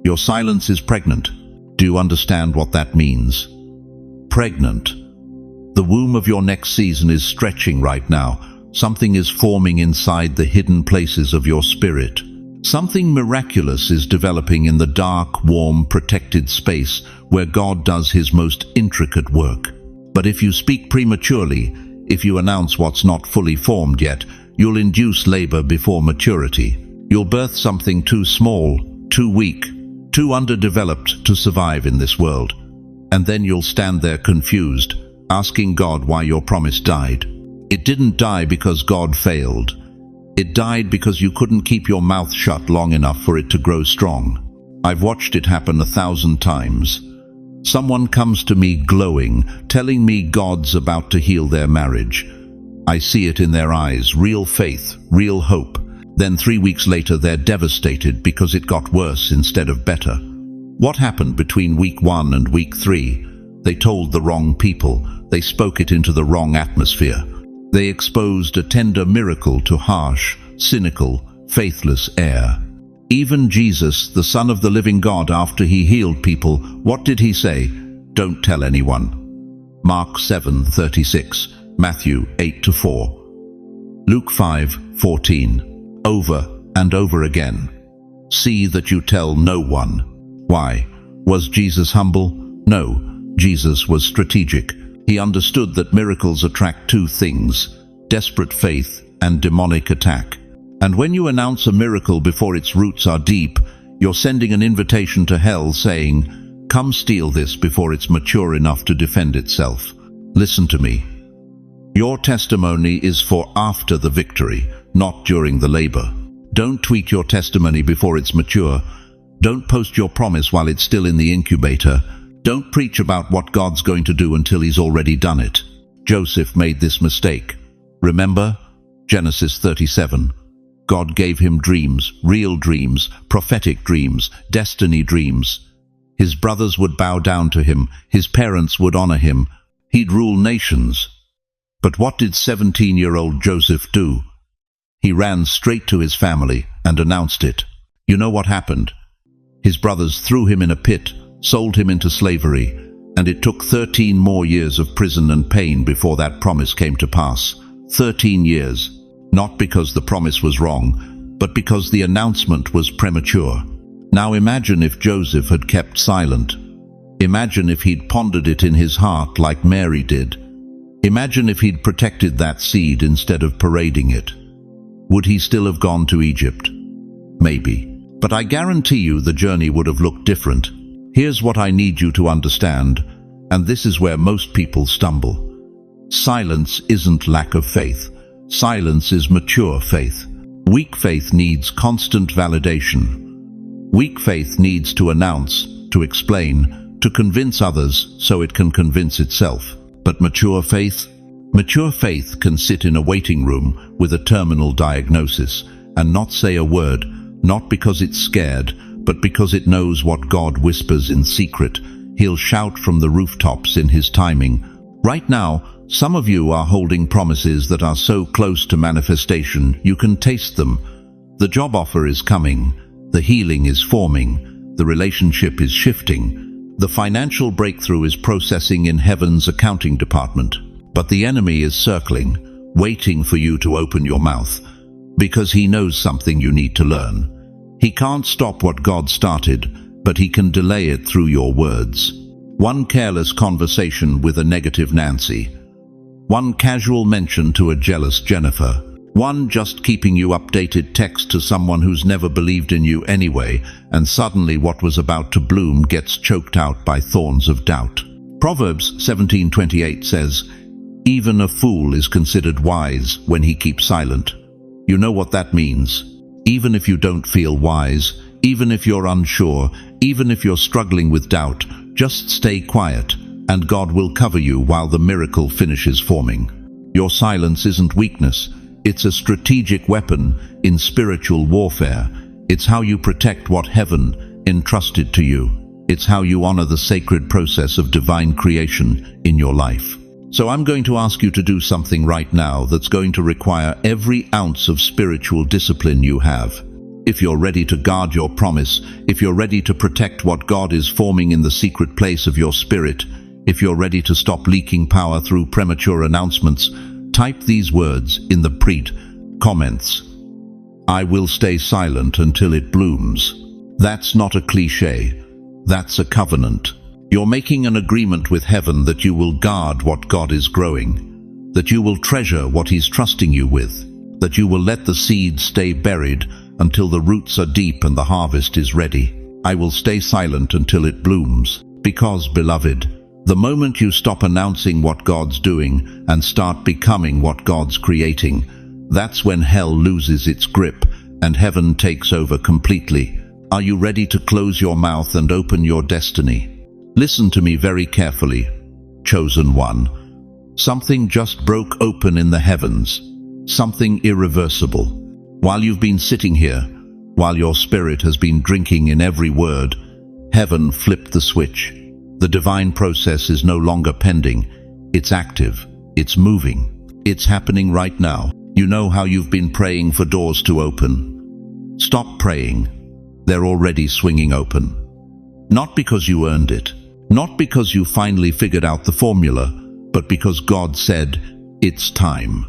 Your silence is pregnant. Do you understand what that means? Pregnant. The womb of your next season is stretching right now. Something is forming inside the hidden places of your spirit. Something miraculous is developing in the dark, warm, protected space where God does His most intricate work. But if you speak prematurely, if you announce what's not fully formed yet, you'll induce labor before maturity. You'll birth something too small, too weak, too underdeveloped to survive in this world. And then you'll stand there confused, asking God why your promise died. It didn't die because God failed. It died because you couldn't keep your mouth shut long enough for it to grow strong. I've watched it happen 1,000 times. Someone comes to me glowing, telling me God's about to heal their marriage. I see it in their eyes, real faith, real hope. Then 3 weeks later they're devastated because it got worse instead of better. What happened between week 1 and week 3? They told the wrong people, They spoke it into the wrong atmosphere. They exposed a tender miracle to harsh, cynical, faithless air. Even Jesus, the Son of the living God, after he healed people, what did he say? Don't tell anyone. Mark 7:36, Matthew 8-4, Luke 5:14. Over and over again. See that you tell no one. Why? Was Jesus humble? No, Jesus was strategic. He understood that miracles attract two things: desperate faith and demonic attack. And when you announce a miracle before its roots are deep, you're sending an invitation to hell saying, "Come steal this before it's mature enough to defend itself." Listen to me. Your testimony is for after the victory, not during the labor. Don't tweet your testimony before it's mature. Don't post your promise while it's still in the incubator. Don't preach about what God's going to do until he's already done it. Joseph made this mistake. Remember? Genesis 37. God gave him dreams, real dreams, prophetic dreams, destiny dreams. His brothers would bow down to him. His parents would honor him. He'd rule nations. But what did 17-year-old Joseph do? He ran straight to his family and announced it. You know what happened? His brothers threw him in a pit, sold him into slavery, and it took 13 more years of prison and pain before that promise came to pass. 13 years. Not because the promise was wrong, but because the announcement was premature. Now imagine if Joseph had kept silent. Imagine if he'd pondered it in his heart like Mary did. Imagine if he'd protected that seed instead of parading it. Would he still have gone to Egypt? Maybe. But I guarantee you the journey would have looked different. Here's what I need you to understand, and this is where most people stumble. Silence isn't lack of faith. Silence is mature faith. Weak faith needs constant validation. Weak faith needs to announce, to explain, to convince others so it can convince itself. But mature faith can sit in a waiting room with a terminal diagnosis and not say a word, not because it's scared, but because it knows what God whispers in secret. He'll shout from the rooftops in his timing. Right now, some of you are holding promises that are so close to manifestation you can taste them. The job offer is coming. The healing is forming. The relationship is shifting. The financial breakthrough is processing in heaven's accounting department. But the enemy is circling, waiting for you to open your mouth, because he knows something you need to learn. He can't stop what God started, but he can delay it through your words. One careless conversation with a negative Nancy. One casual mention to a jealous Jennifer. One just keeping you updated text to someone who's never believed in you anyway, and suddenly what was about to bloom gets choked out by thorns of doubt. Proverbs 17:28 says, "Even a fool is considered wise when he keeps silent." You know what that means. Even if you don't feel wise, even if you're unsure, even if you're struggling with doubt, just stay quiet, and God will cover you while the miracle finishes forming. Your silence isn't weakness. It's a strategic weapon in spiritual warfare. It's how you protect what heaven entrusted to you. It's how you honor the sacred process of divine creation in your life. So I'm going to ask you to do something right now that's going to require every ounce of spiritual discipline you have. If you're ready to guard your promise, if you're ready to protect what God is forming in the secret place of your spirit, if you're ready to stop leaking power through premature announcements, type these words in the comments. I will stay silent until it blooms. That's not a cliche. That's a covenant. You're making an agreement with heaven that you will guard what God is growing, that you will treasure what he's trusting you with, that you will let the seed stay buried until the roots are deep and the harvest is ready. I will stay silent until it blooms. Because, beloved, the moment you stop announcing what God's doing and start becoming what God's creating, that's when hell loses its grip and heaven takes over completely. Are you ready to close your mouth and open your destiny? Listen to me very carefully, chosen one. Something just broke open in the heavens, something irreversible. While you've been sitting here, while your spirit has been drinking in every word, heaven flipped the switch. The divine process is no longer pending. It's active. It's moving. It's happening right now. You know how you've been praying for doors to open. Stop praying. They're already swinging open. Not because you earned it, not because you finally figured out the formula, but because God said, it's time.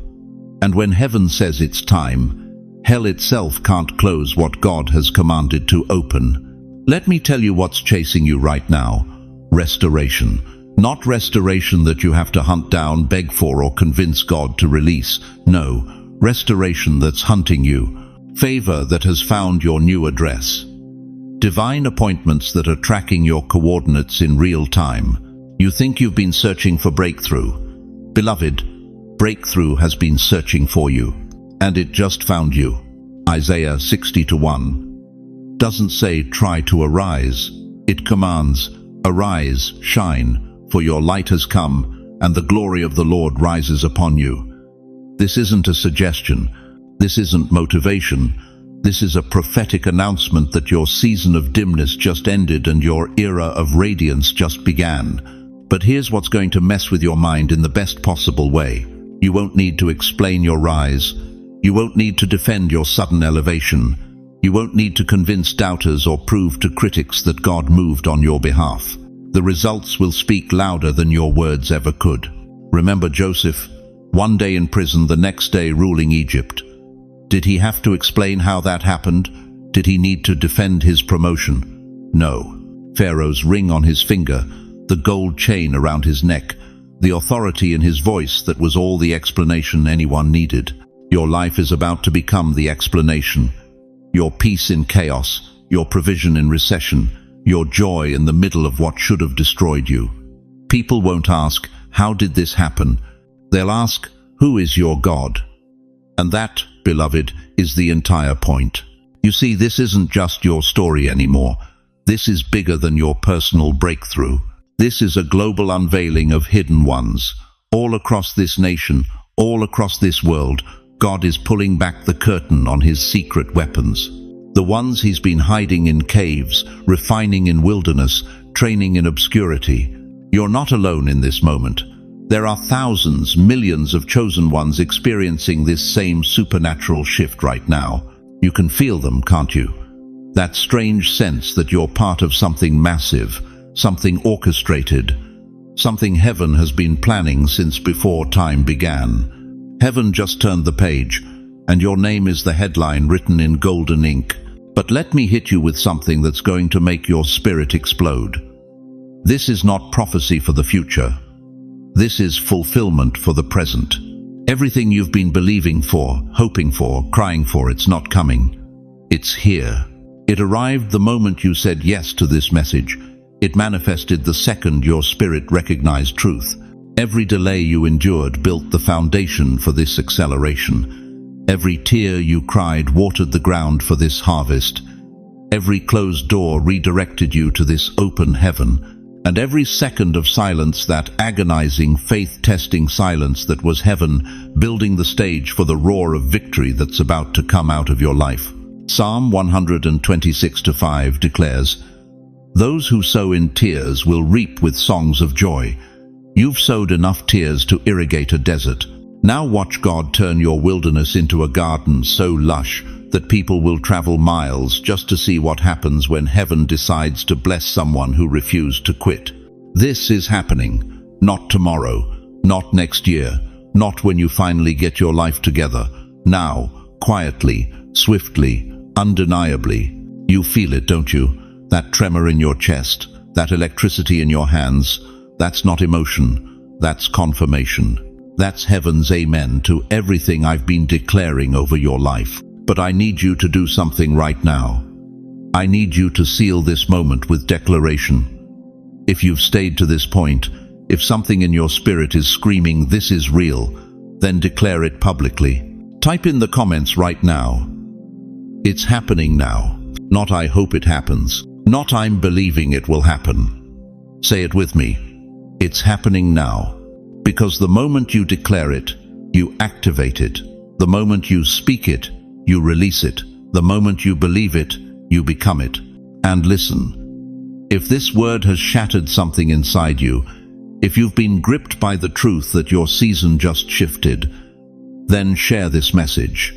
And when heaven says it's time, hell itself can't close what God has commanded to open. Let me tell you what's chasing you right now. Restoration. Not restoration that you have to hunt down, beg for, or convince God to release. No, restoration that's hunting you. Favor that has found your new address. Divine appointments that are tracking your coordinates in real time. You think you've been searching for breakthrough. Beloved, breakthrough has been searching for you, and it just found you. Isaiah 60:1 doesn't say try to arise. It commands, arise, shine, for your light has come, and the glory of the Lord rises upon you. This isn't a suggestion. This isn't motivation. This is a prophetic announcement that your season of dimness just ended and your era of radiance just began. But here's what's going to mess with your mind in the best possible way. You won't need to explain your rise. You won't need to defend your sudden elevation. You won't need to convince doubters or prove to critics that God moved on your behalf. The results will speak louder than your words ever could. Remember Joseph? One day in prison, the next day ruling Egypt. Did he have to explain how that happened? Did he need to defend his promotion? No. Pharaoh's ring on his finger, the gold chain around his neck, the authority in his voice, that was all the explanation anyone needed. Your life is about to become the explanation. Your peace in chaos, your provision in recession, your joy in the middle of what should have destroyed you. People won't ask, how did this happen? They'll ask, who is your God? And that, beloved, is the entire point. You see, this isn't just your story anymore. This is bigger than your personal breakthrough. This is a global unveiling of hidden ones. All across this nation, all across this world, God is pulling back the curtain on his secret weapons. The ones he's been hiding in caves, refining in wilderness, training in obscurity. You're not alone in this moment. There are thousands, millions of chosen ones experiencing this same supernatural shift right now. You can feel them, can't you? That strange sense that you're part of something massive, something orchestrated, something heaven has been planning since before time began. Heaven just turned the page, and your name is the headline written in golden ink. But let me hit you with something that's going to make your spirit explode. This is not prophecy for the future. This is fulfillment for the present. Everything you've been believing for, hoping for, crying for, it's not coming. It's here. It arrived the moment you said yes to this message. It manifested the second your spirit recognized truth. Every delay you endured built the foundation for this acceleration. Every tear you cried watered the ground for this harvest. Every closed door redirected you to this open heaven. And every second of silence, that agonizing, faith-testing silence that was heaven, building the stage for the roar of victory that's about to come out of your life. Psalm 126:5 declares, "Those who sow in tears will reap with songs of joy." You've sowed enough tears to irrigate a desert. Now watch God turn your wilderness into a garden so lush that people will travel miles just to see what happens when heaven decides to bless someone who refused to quit. This is happening, not tomorrow, not next year, not when you finally get your life together. Now, quietly, swiftly, undeniably. You feel it, don't you? That tremor in your chest, that electricity in your hands. That's not emotion, that's confirmation. That's heaven's amen to everything I've been declaring over your life. But I need you to do something right now. I need you to seal this moment with declaration. If you've stayed to this point, if something in your spirit is screaming, "This is real," then declare it publicly. Type in the comments right now. It's happening now. Not "I hope it happens." Not "I'm believing it will happen." Say it with me. It's happening now. Because the moment you declare it, you activate it. The moment you speak it, you release it. The moment you believe it, you become it. And listen, if this word has shattered something inside you, If you've been gripped by the truth that your season just shifted, then share this message.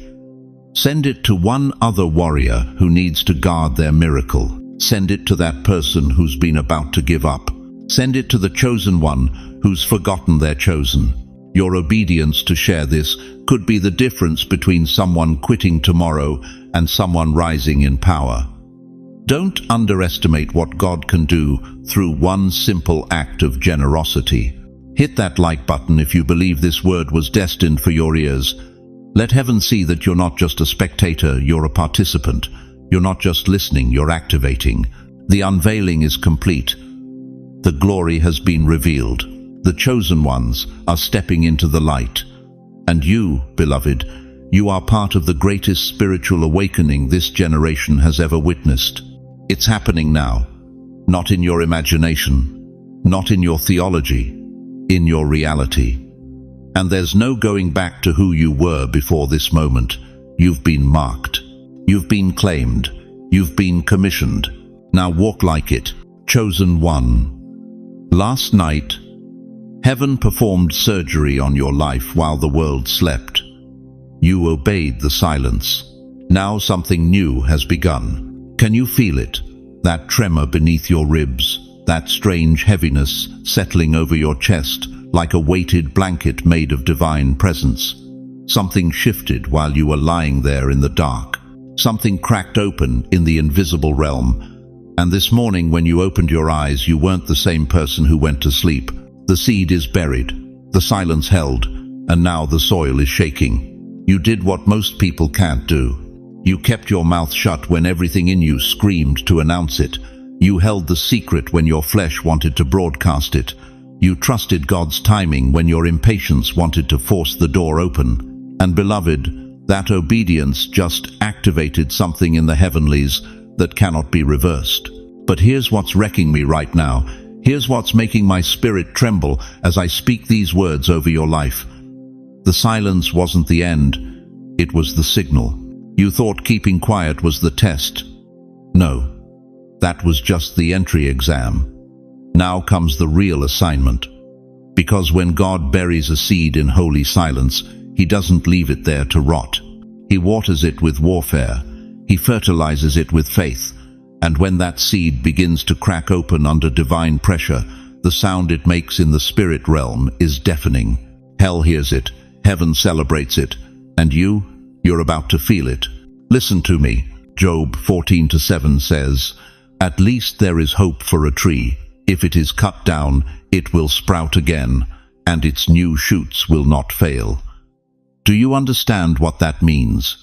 Send it to one other warrior who needs to guard their miracle. Send it to that person who's been about to give up. Send it to the chosen one who's forgotten they're chosen. Your obedience to share this could be the difference between someone quitting tomorrow and someone rising in power. Don't underestimate what God can do through one simple act of generosity. Hit that like button if you believe this word was destined for your ears. Let heaven see that you're not just a spectator, you're a participant. You're not just listening, you're activating. The unveiling is complete. The glory has been revealed. The chosen ones are stepping into the light. And you, beloved, you are part of the greatest spiritual awakening this generation has ever witnessed. It's happening now, not in your imagination, not in your theology, in your reality. And there's no going back to who you were before this moment. You've been marked. You've been claimed. You've been commissioned. Now walk like it. Chosen one. Last night, heaven performed surgery on your life while the world slept. You obeyed the silence. Now something new has begun. Can you feel it? That tremor beneath your ribs, that strange heaviness settling over your chest like a weighted blanket made of divine presence. Something shifted while you were lying there in the dark. Something cracked open in the invisible realm. And this morning when you opened your eyes, you weren't the same person who went to sleep. The seed is buried, the silence held, and now the soil is shaking. You did what most people can't do. You kept your mouth shut when everything in you screamed to announce it. You held the secret when your flesh wanted to broadcast it. You trusted God's timing when your impatience wanted to force the door open. And beloved, that obedience just activated something in the heavenlies that cannot be reversed. But here's what's wrecking me right now. Here's what's making my spirit tremble as I speak these words over your life. The silence wasn't the end, it was the signal. You thought keeping quiet was the test. No, that was just the entry exam. Now comes the real assignment. Because when God buries a seed in holy silence, He doesn't leave it there to rot. He waters it with warfare. He fertilizes it with faith. And when that seed begins to crack open under divine pressure, the sound it makes in the spirit realm is deafening. Hell hears it, heaven celebrates it, and you're about to feel it. Listen to me. Job 14:7 says, "At least there is hope for a tree. If it is cut down, it will sprout again, and its new shoots will not fail." Do you understand what that means?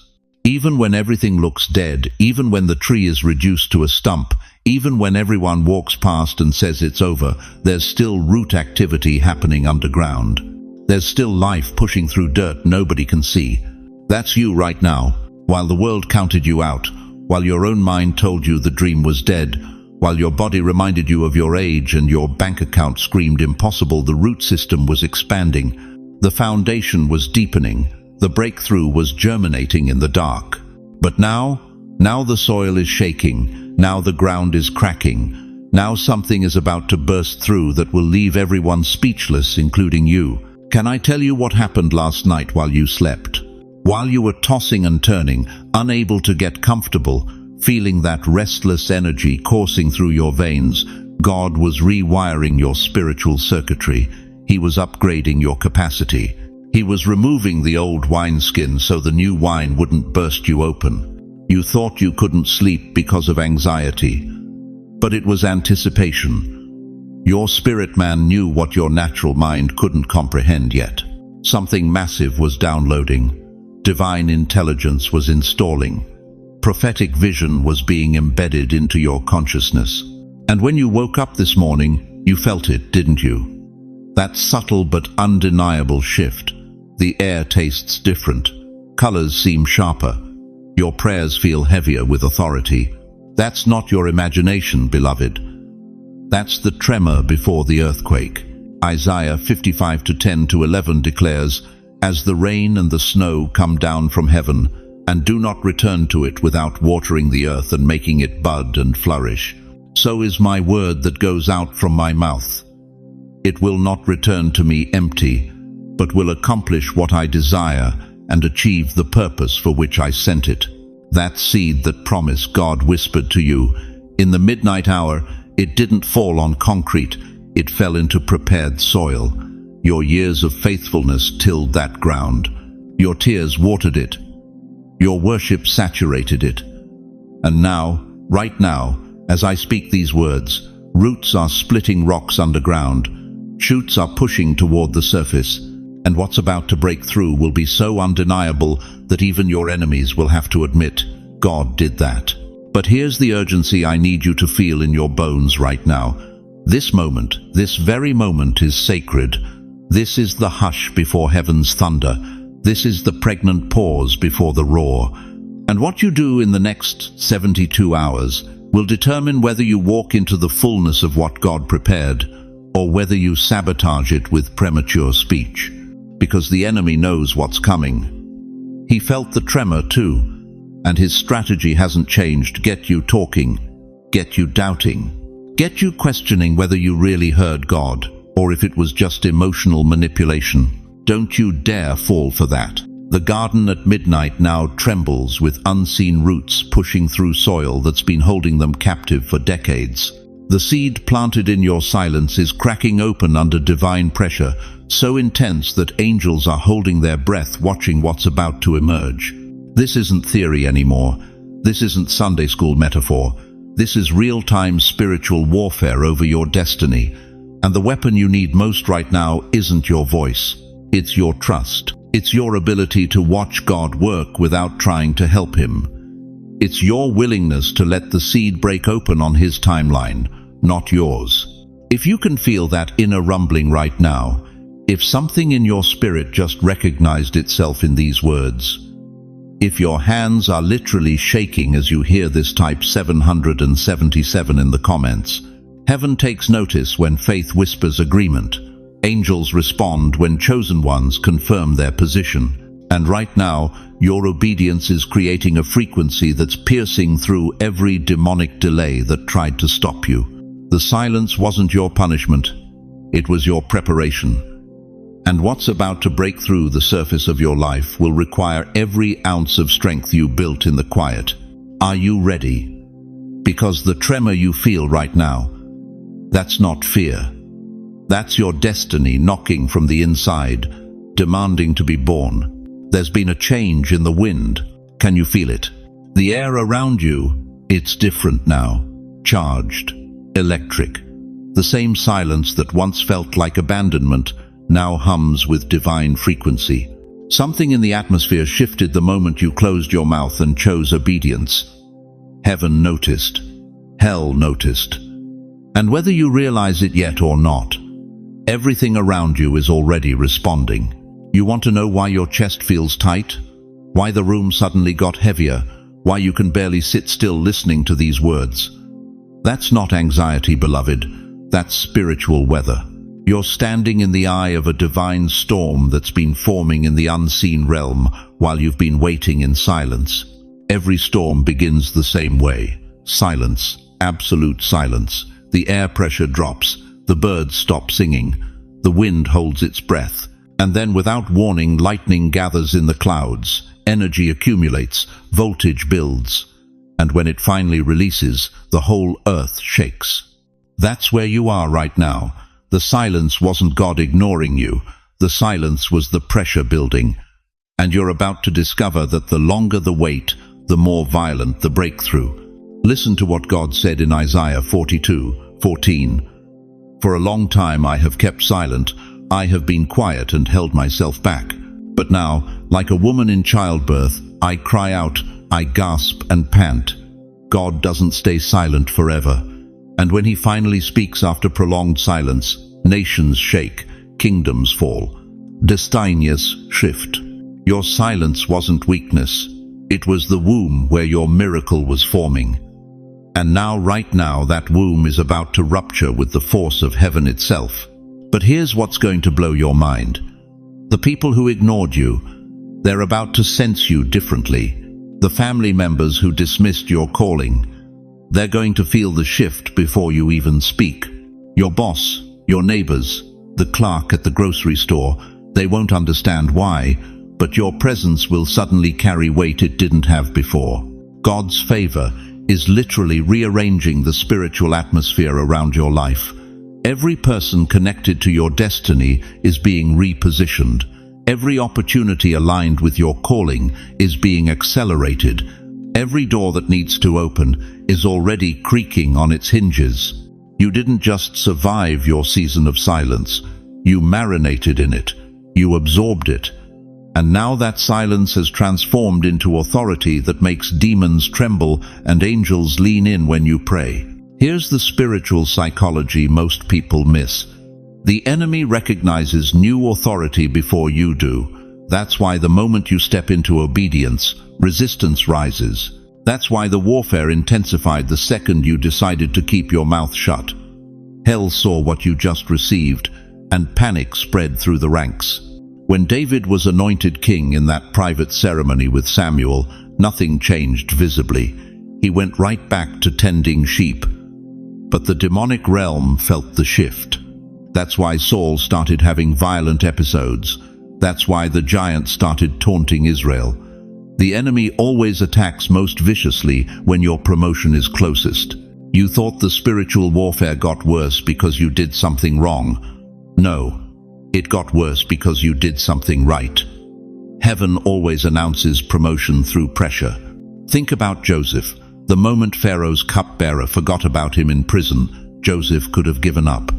Even when everything looks dead, even when the tree is reduced to a stump, even when everyone walks past and says it's over, there's still root activity happening underground. There's still life pushing through dirt nobody can see. That's you right now. While the world counted you out, while your own mind told you the dream was dead, while your body reminded you of your age and your bank account screamed impossible, the root system was expanding. The foundation was deepening. The breakthrough was germinating in the dark. But now the soil is shaking. Now the ground is cracking. Now something is about to burst through that will leave everyone speechless, including you. Can I tell you what happened last night while you slept? While you were tossing and turning, unable to get comfortable, feeling that restless energy coursing through your veins, God was rewiring your spiritual circuitry. He was upgrading your capacity. He was removing the old wineskin so the new wine wouldn't burst you open. You thought you couldn't sleep because of anxiety, but it was anticipation. Your spirit man knew what your natural mind couldn't comprehend yet. Something massive was downloading. Divine intelligence was installing. Prophetic vision was being embedded into your consciousness. And when you woke up this morning, you felt it, didn't you? That subtle but undeniable shift. The air tastes different. Colors seem sharper. Your prayers feel heavier with authority. That's not your imagination, beloved. That's the tremor before the earthquake. Isaiah 55:10-11 declares, "As the rain and the snow come down from heaven, and do not return to it without watering the earth and making it bud and flourish, so is my word that goes out from my mouth. It will not return to me empty, but will accomplish what I desire and achieve the purpose for which I sent it. That seed that promise God whispered to you in the midnight hour, it didn't fall on concrete, it fell into prepared soil. Your years of faithfulness tilled that ground. Your tears watered it. Your worship saturated it. And now, right now, as I speak these words, roots are splitting rocks underground, shoots are pushing toward the surface, and what's about to break through will be so undeniable that even your enemies will have to admit, God did that. But here's the urgency I need you to feel in your bones right now. This moment, this very moment is sacred. This is the hush before heaven's thunder. This is the pregnant pause before the roar. And what you do in the next 72 hours will determine whether you walk into the fullness of what God prepared, or whether you sabotage it with premature speech. Because the enemy knows what's coming. He felt the tremor too, and his strategy hasn't changed. Get you talking, get you doubting, get you questioning whether you really heard God, or if it was just emotional manipulation. Don't you dare fall for that. The garden at midnight now trembles with unseen roots pushing through soil that's been holding them captive for decades. The seed planted in your silence is cracking open under divine pressure, so intense that angels are holding their breath watching what's about to emerge. This isn't theory anymore. This isn't Sunday school metaphor. This is real-time spiritual warfare over your destiny. And the weapon you need most right now isn't your voice. It's your trust. It's your ability to watch God work without trying to help Him. It's your willingness to let the seed break open on His timeline, not yours. If you can feel that inner rumbling right now, if something in your spirit just recognized itself in these words, if your hands are literally shaking as you hear this, type 777 in the comments. Heaven takes notice when faith whispers agreement. Angels respond when chosen ones confirm their position. And right now, your obedience is creating a frequency that's piercing through every demonic delay that tried to stop you. The silence wasn't your punishment. It was your preparation. And what's about to break through the surface of your life will require every ounce of strength you built in the quiet. Are you ready? Because the tremor you feel right now, that's not fear. That's your destiny knocking from the inside, demanding to be born. There's been a change in the wind. Can you feel it? The air around you, it's different now. Charged, electric. The same silence that once felt like abandonment now hums with divine frequency. Something in the atmosphere shifted the moment you closed your mouth and chose obedience. Heaven noticed. Hell noticed. And whether you realize it yet or not, everything around you is already responding. You want to know why your chest feels tight? Why the room suddenly got heavier? Why you can barely sit still listening to these words? That's not anxiety, beloved. That's spiritual weather. You're standing in the eye of a divine storm that's been forming in the unseen realm while you've been waiting in silence. Every storm begins the same way. Silence, absolute silence. The air pressure drops, the birds stop singing, the wind holds its breath, and then without warning lightning gathers in the clouds, energy accumulates, voltage builds, and when it finally releases, the whole earth shakes. That's where you are right now. The silence wasn't God ignoring you. The silence was the pressure building. And you're about to discover that the longer the wait, the more violent the breakthrough. Listen to what God said in Isaiah 42:14. For a long time I have kept silent. I have been quiet and held myself back. But now, like a woman in childbirth, I cry out, I gasp and pant. God doesn't stay silent forever. And when He finally speaks after prolonged silence, nations shake, kingdoms fall, destinies shift. Your silence wasn't weakness. It was the womb where your miracle was forming. And now, right now, that womb is about to rupture with the force of heaven itself. But here's what's going to blow your mind. The people who ignored you, they're about to sense you differently. The family members who dismissed your calling, they're going to feel the shift before you even speak. Your boss, your neighbors, the clerk at the grocery store. They won't understand why, but your presence will suddenly carry weight it didn't have before. God's favor is literally rearranging the spiritual atmosphere around your life. Every person connected to your destiny is being repositioned. Every opportunity aligned with your calling is being accelerated. Every door that needs to open is already creaking on its hinges. You didn't just survive your season of silence. You marinated in it. You absorbed it. And now that silence has transformed into authority that makes demons tremble and angels lean in when you pray. Here's the spiritual psychology most people miss. The enemy recognizes new authority before you do. That's why the moment you step into obedience, resistance rises. That's why the warfare intensified the second you decided to keep your mouth shut. Hell saw what you just received, and panic spread through the ranks. When David was anointed king in that private ceremony with Samuel, nothing changed visibly. He went right back to tending sheep. But the demonic realm felt the shift. That's why Saul started having violent episodes. That's why the giant started taunting Israel. The enemy always attacks most viciously when your promotion is closest. You thought the spiritual warfare got worse because you did something wrong. No, it got worse because you did something right. Heaven always announces promotion through pressure. Think about Joseph. The moment Pharaoh's cupbearer forgot about him in prison, Joseph could have given up.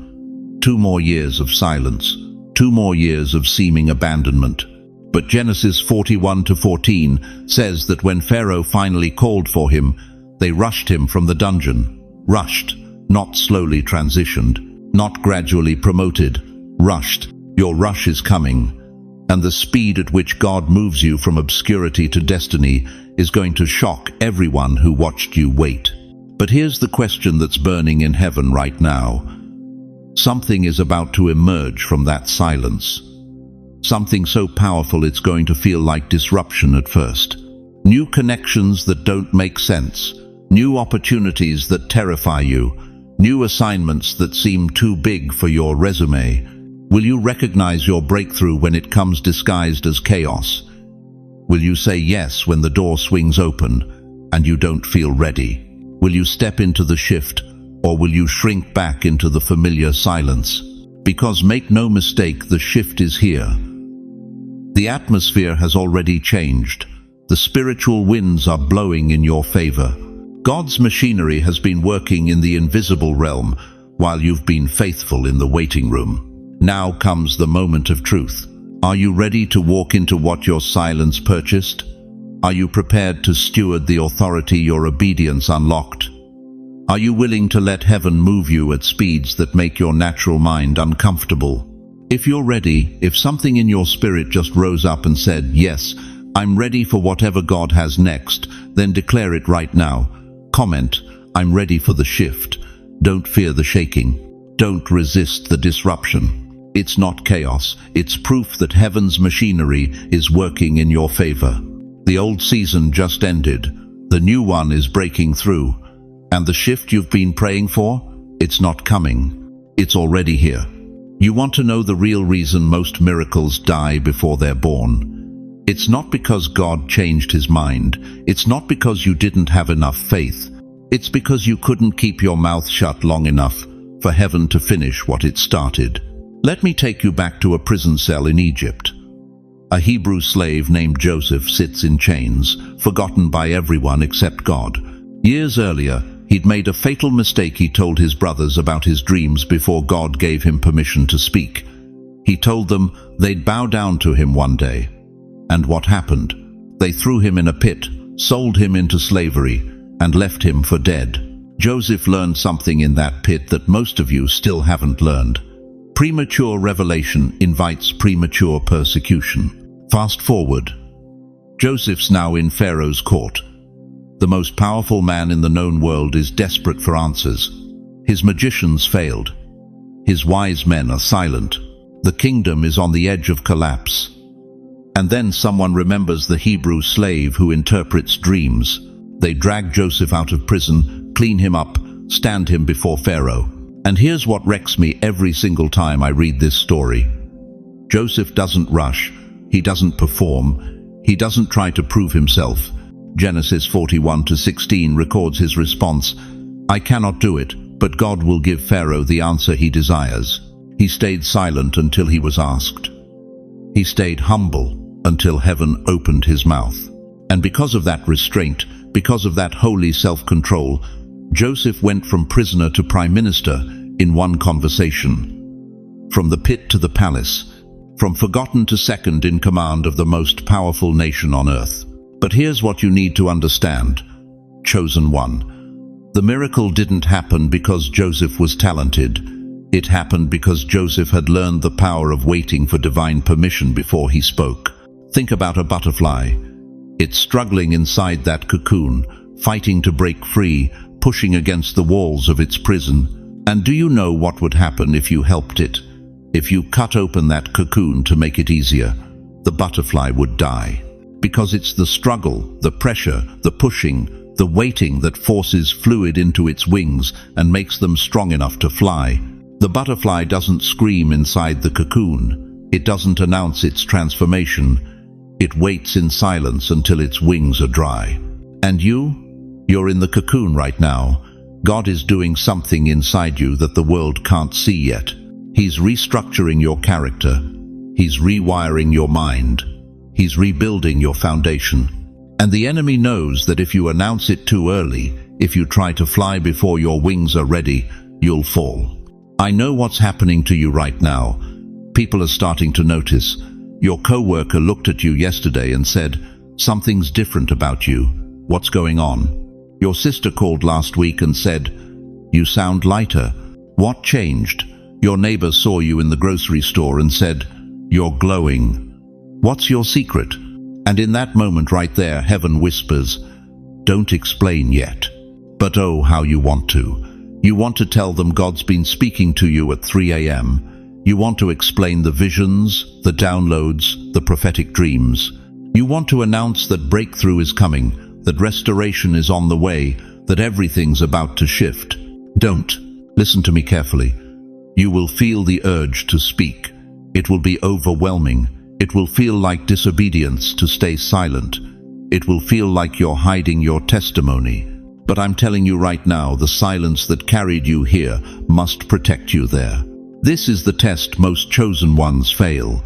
2 more years of silence. 2 more years of seeming abandonment. But Genesis 41-14 says that when Pharaoh finally called for him, they rushed him from the dungeon. Rushed, not slowly transitioned, not gradually promoted. Rushed. Your rush is coming. And the speed at which God moves you from obscurity to destiny is going to shock everyone who watched you wait. But here's the question that's burning in heaven right now. Something is about to emerge from that silence. Something so powerful it's going to feel like disruption at first. New connections that don't make sense. New opportunities that terrify you. New assignments that seem too big for your resume. Will you recognize your breakthrough when it comes disguised as chaos? Will you say yes when the door swings open and you don't feel ready? Will you step into the shift, or will you shrink back into the familiar silence? Because make no mistake, the shift is here. The atmosphere has already changed. The spiritual winds are blowing in your favor. God's machinery has been working in the invisible realm while you've been faithful in the waiting room. Now comes the moment of truth. Are you ready to walk into what your silence purchased? Are you prepared to steward the authority your obedience unlocked? Are you willing to let heaven move you at speeds that make your natural mind uncomfortable? If you're ready, if something in your spirit just rose up and said, "Yes, I'm ready for whatever God has next," then declare it right now. Comment, "I'm ready for the shift." Don't fear the shaking. Don't resist the disruption. It's not chaos. It's proof that heaven's machinery is working in your favor. The old season just ended. The new one is breaking through. And the shift you've been praying for? It's not coming. It's already here. You want to know the real reason most miracles die before they're born? It's not because God changed his mind. It's not because you didn't have enough faith. It's because you couldn't keep your mouth shut long enough for heaven to finish what it started. Let me take you back to a prison cell in Egypt. A Hebrew slave named Joseph sits in chains, forgotten by everyone except God. Years earlier, he'd made a fatal mistake. He told his brothers about his dreams before God gave him permission to speak. He told them they'd bow down to him one day. And what happened? They threw him in a pit, sold him into slavery, and left him for dead. Joseph learned something in that pit that most of you still haven't learned. Premature revelation invites premature persecution. Fast forward. Joseph's now in Pharaoh's court. The most powerful man in the known world is desperate for answers. His magicians failed. His wise men are silent. The kingdom is on the edge of collapse. And then someone remembers the Hebrew slave who interprets dreams. They drag Joseph out of prison, clean him up, stand him before Pharaoh. And here's what wrecks me every single time I read this story. Joseph doesn't rush, he doesn't perform, he doesn't try to prove himself. Genesis 41:16 records his response, "I cannot do it, but God will give Pharaoh the answer he desires." He stayed silent until he was asked. He stayed humble until heaven opened his mouth. And because of that restraint, because of that holy self-control, Joseph went from prisoner to prime minister in one conversation. From the pit to the palace, from forgotten to second in command of the most powerful nation on earth. But here's what you need to understand. Chosen one. The miracle didn't happen because Joseph was talented. It happened because Joseph had learned the power of waiting for divine permission before he spoke. Think about a butterfly. It's struggling inside that cocoon, fighting to break free, pushing against the walls of its prison. And do you know what would happen if you helped it? If you cut open that cocoon to make it easier, the butterfly would die. Because it's the struggle, the pressure, the pushing, the waiting that forces fluid into its wings and makes them strong enough to fly. The butterfly doesn't scream inside the cocoon. It doesn't announce its transformation. It waits in silence until its wings are dry. And you're in the cocoon right now. God is doing something inside you that the world can't see yet. He's restructuring your character. He's rewiring your mind. He's rebuilding your foundation. And the enemy knows that if you announce it too early, if you try to fly before your wings are ready, you'll fall. I know what's happening to you right now. People are starting to notice. Your co-worker looked at you yesterday and said, "Something's different about you. What's going on?" Your sister called last week and said, "You sound lighter. What changed?" Your neighbor saw you in the grocery store and said, "You're glowing. What's your secret?" And in that moment right there, heaven whispers, "Don't explain yet." But oh, how you want to. You want to tell them God's been speaking to you at 3 a.m. You want to explain the visions, the downloads, the prophetic dreams. You want to announce that breakthrough is coming, that restoration is on the way, that everything's about to shift. Don't. Listen to me carefully. You will feel the urge to speak. It will be overwhelming. It will feel like disobedience to stay silent. It will feel like you're hiding your testimony. But I'm telling you right now, the silence that carried you here must protect you there. This is the test most chosen ones fail.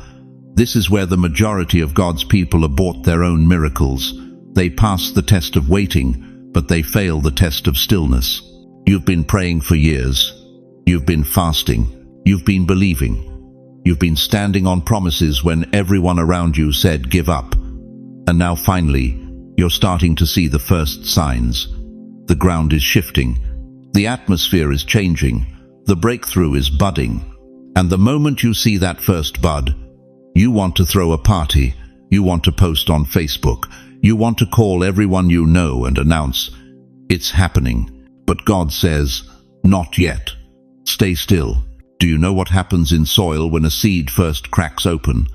This is where the majority of God's people abort their own miracles. They pass the test of waiting, but they fail the test of stillness. You've been praying for years. You've been fasting. You've been believing. You've been standing on promises when everyone around you said, "Give up." And now finally, you're starting to see the first signs. The ground is shifting. The atmosphere is changing. The breakthrough is budding. And the moment you see that first bud, you want to throw a party. You want to post on Facebook. You want to call everyone you know and announce, "It's happening." But God says, "Not yet. Stay still." Do you know what happens in soil when a seed first cracks open?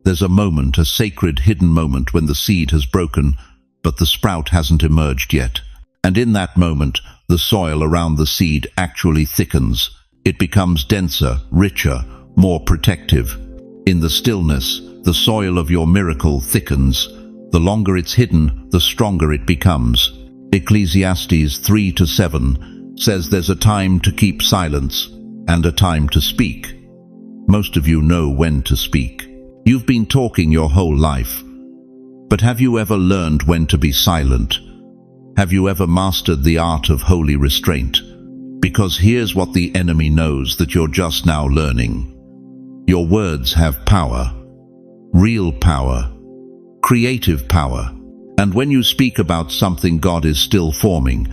There's a moment, a sacred hidden moment when the seed has broken, but the sprout hasn't emerged yet. And in that moment, the soil around the seed actually thickens. It becomes denser, richer, more protective. In the stillness, the soil of your miracle thickens. The longer it's hidden, the stronger it becomes. Ecclesiastes 3:7 says there's a time to keep silence and a time to speak. Most of you know when to speak. You've been talking your whole life. But have you ever learned when to be silent? Have you ever mastered the art of holy restraint? Because here's what the enemy knows that you're just now learning. Your words have power. Real power. Creative power. And when you speak about something God is still forming,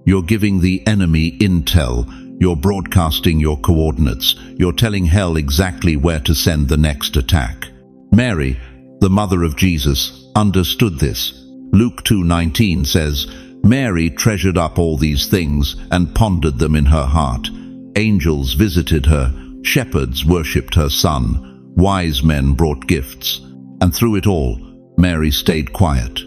you're giving the enemy intel. You're broadcasting your coordinates. You're telling hell exactly where to send the next attack. Mary, the mother of Jesus, understood this. Luke 2:19 says, "Mary treasured up all these things and pondered them in her heart. Angels visited her, shepherds worshipped her son, wise men brought gifts." And through it all, Mary stayed quiet.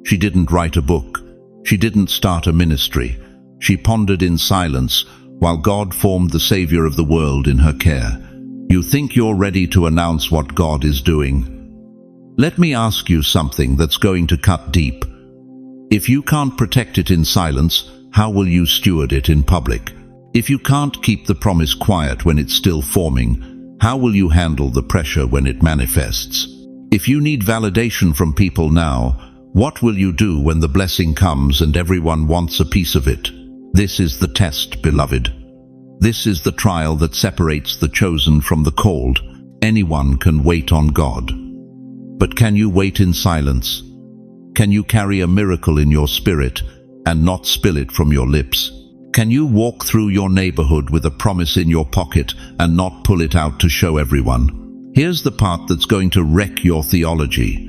She didn't write a book. She didn't start a ministry. She pondered in silence, while God formed the Savior of the world in her care. You think you're ready to announce what God is doing? Let me ask you something that's going to cut deep. If you can't protect it in silence, how will you steward it in public? If you can't keep the promise quiet when it's still forming, how will you handle the pressure when it manifests? If you need validation from people now, what will you do when the blessing comes and everyone wants a piece of it? This is the test, beloved. This is the trial that separates the chosen from the called. Anyone can wait on God. But can you wait in silence? Can you carry a miracle in your spirit and not spill it from your lips? Can you walk through your neighborhood with a promise in your pocket and not pull it out to show everyone? Here's the part that's going to wreck your theology.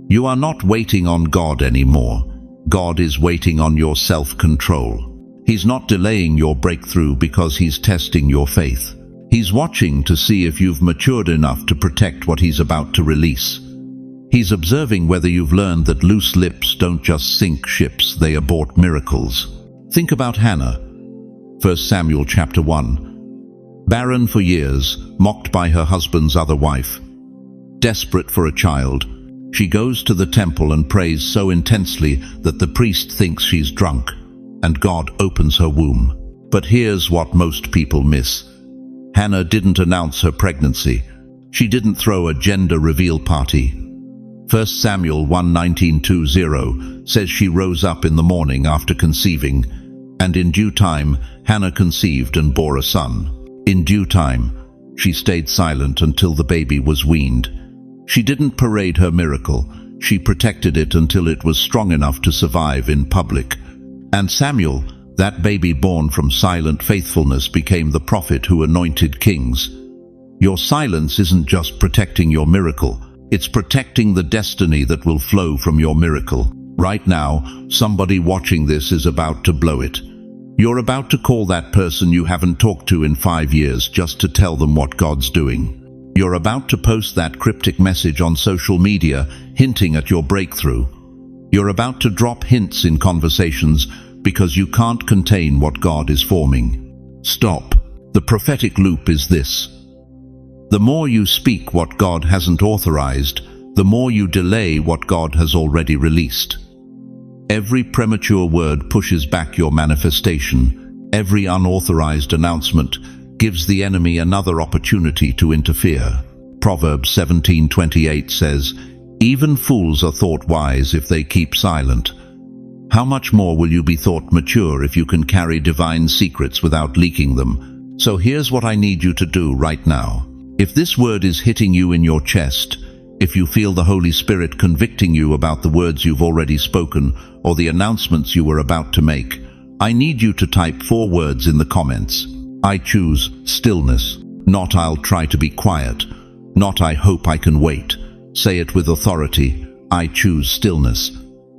You are not waiting on God anymore. God is waiting on your self-control. He's not delaying your breakthrough because He's testing your faith. He's watching to see if you've matured enough to protect what He's about to release. He's observing whether you've learned that loose lips don't just sink ships, they abort miracles. Think about Hannah. 1 Samuel chapter 1. Barren for years, mocked by her husband's other wife. Desperate for a child, she goes to the temple and prays so intensely that the priest thinks she's drunk, and God opens her womb. But here's what most people miss. Hannah didn't announce her pregnancy. She didn't throw a gender reveal party. 1 Samuel 1:19-20 says she rose up in the morning after conceiving, and in due time Hannah conceived and bore a son. In due time, she stayed silent until the baby was weaned. She didn't parade her miracle. She protected it until it was strong enough to survive in public. And Samuel, that baby born from silent faithfulness, became the prophet who anointed kings. Your silence isn't just protecting your miracle. It's protecting the destiny that will flow from your miracle. Right now, somebody watching this is about to blow it. You're about to call that person you haven't talked to in 5 years just to tell them what God's doing. You're about to post that cryptic message on social media hinting at your breakthrough. You're about to drop hints in conversations because you can't contain what God is forming. Stop. The prophetic loop is this. The more you speak what God hasn't authorized, the more you delay what God has already released. Every premature word pushes back your manifestation. Every unauthorized announcement gives the enemy another opportunity to interfere. Proverbs 17:28 says, "Even fools are thought wise if they keep silent." How much more will you be thought mature if you can carry divine secrets without leaking them? So here's what I need you to do right now. If this word is hitting you in your chest, if you feel the Holy Spirit convicting you about the words you've already spoken or the announcements you were about to make, I need you to type 4 words in the comments. I choose stillness. Not I'll try to be quiet. Not I hope I can wait. Say it with authority. I choose stillness.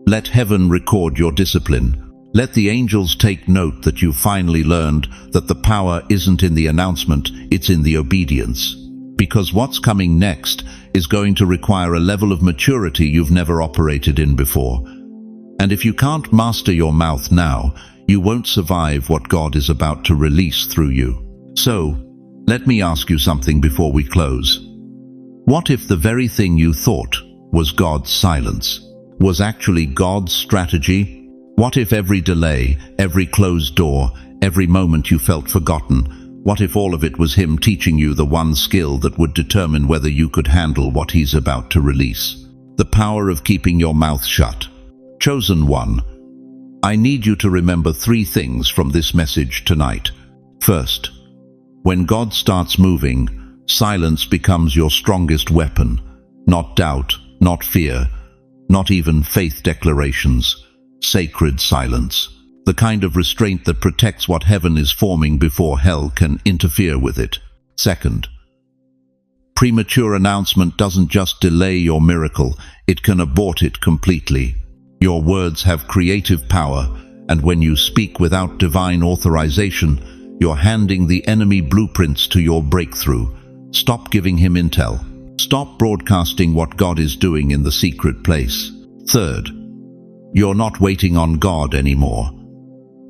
Let heaven record your discipline. Let the angels take note that you finally learned that the power isn't in the announcement, it's in the obedience. Because what's coming next is going to require a level of maturity you've never operated in before. And if you can't master your mouth now, you won't survive what God is about to release through you. So, let me ask you something before we close. What if the very thing you thought was God's silence was actually God's strategy? What if every delay, every closed door, every moment you felt forgotten, what if all of it was Him teaching you the one skill that would determine whether you could handle what He's about to release? The power of keeping your mouth shut. Chosen one, I need you to remember 3 things from this message tonight. First, when God starts moving, silence becomes your strongest weapon. Not doubt, not fear, not even faith declarations. Sacred silence. The kind of restraint that protects what heaven is forming before hell can interfere with it. Second, premature announcement doesn't just delay your miracle, it can abort it completely. Your words have creative power, and when you speak without divine authorization, you're handing the enemy blueprints to your breakthrough. Stop giving him intel. Stop broadcasting what God is doing in the secret place. Third, you're not waiting on God anymore.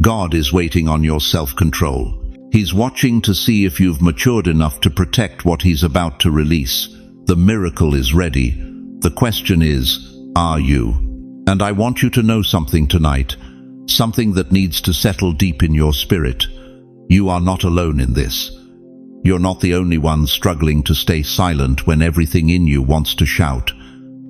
God is waiting on your self-control. He's watching to see if you've matured enough to protect what he's about to release. The miracle is ready. The question is, are you? And I want you to know something tonight, something that needs to settle deep in your spirit. You are not alone in this. You're not the only one struggling to stay silent when everything in you wants to shout.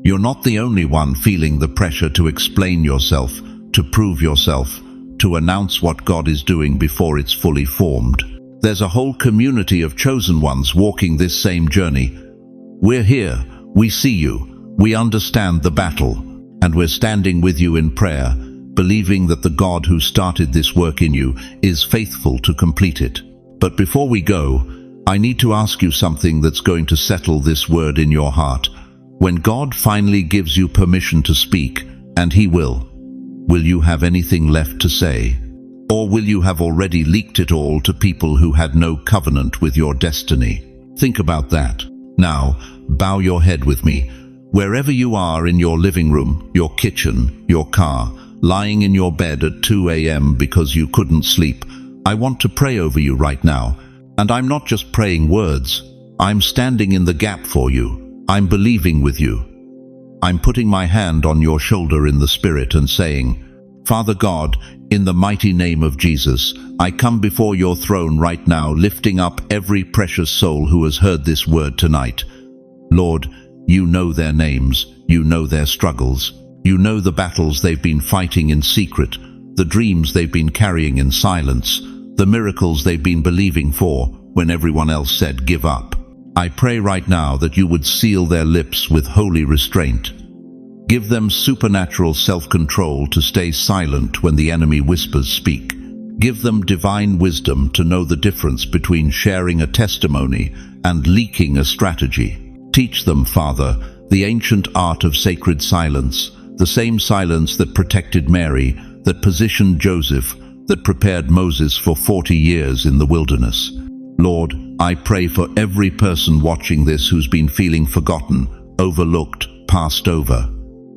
You're not the only one feeling the pressure to explain yourself, to prove yourself, to announce what God is doing before it's fully formed. There's a whole community of chosen ones walking this same journey. We're here, we see you, we understand the battle, and we're standing with you in prayer, believing that the God who started this work in you is faithful to complete it. But before we go, I need to ask you something that's going to settle this word in your heart. When God finally gives you permission to speak, and He will you have anything left to say? Or will you have already leaked it all to people who had no covenant with your destiny? Think about that. Now, bow your head with me. Wherever you are, in your living room, your kitchen, your car, lying in your bed at 2 a.m. because you couldn't sleep, I want to pray over you right now. And I'm not just praying words. I'm standing in the gap for you. I'm believing with you. I'm putting my hand on your shoulder in the Spirit and saying, Father God, in the mighty name of Jesus, I come before your throne right now, lifting up every precious soul who has heard this word tonight. Lord, you know their names, you know their struggles, you know the battles they've been fighting in secret, the dreams they've been carrying in silence, the miracles they've been believing for when everyone else said give up. I pray right now that you would seal their lips with holy restraint. Give them supernatural self-control to stay silent when the enemy whispers speak. Give them divine wisdom to know the difference between sharing a testimony and leaking a strategy. Teach them, Father, the ancient art of sacred silence, the same silence that protected Mary, that positioned Joseph, that prepared Moses for 40 years in the wilderness. Lord, I pray for every person watching this who's been feeling forgotten, overlooked, passed over.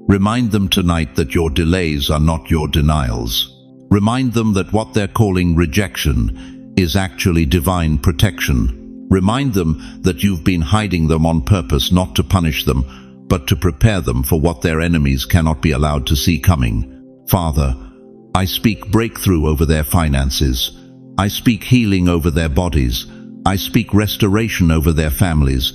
Remind them tonight that your delays are not your denials. Remind them that what they're calling rejection is actually divine protection. Remind them that you've been hiding them on purpose, not to punish them, but to prepare them for what their enemies cannot be allowed to see coming. Father, I speak breakthrough over their finances. I speak healing over their bodies. I speak restoration over their families.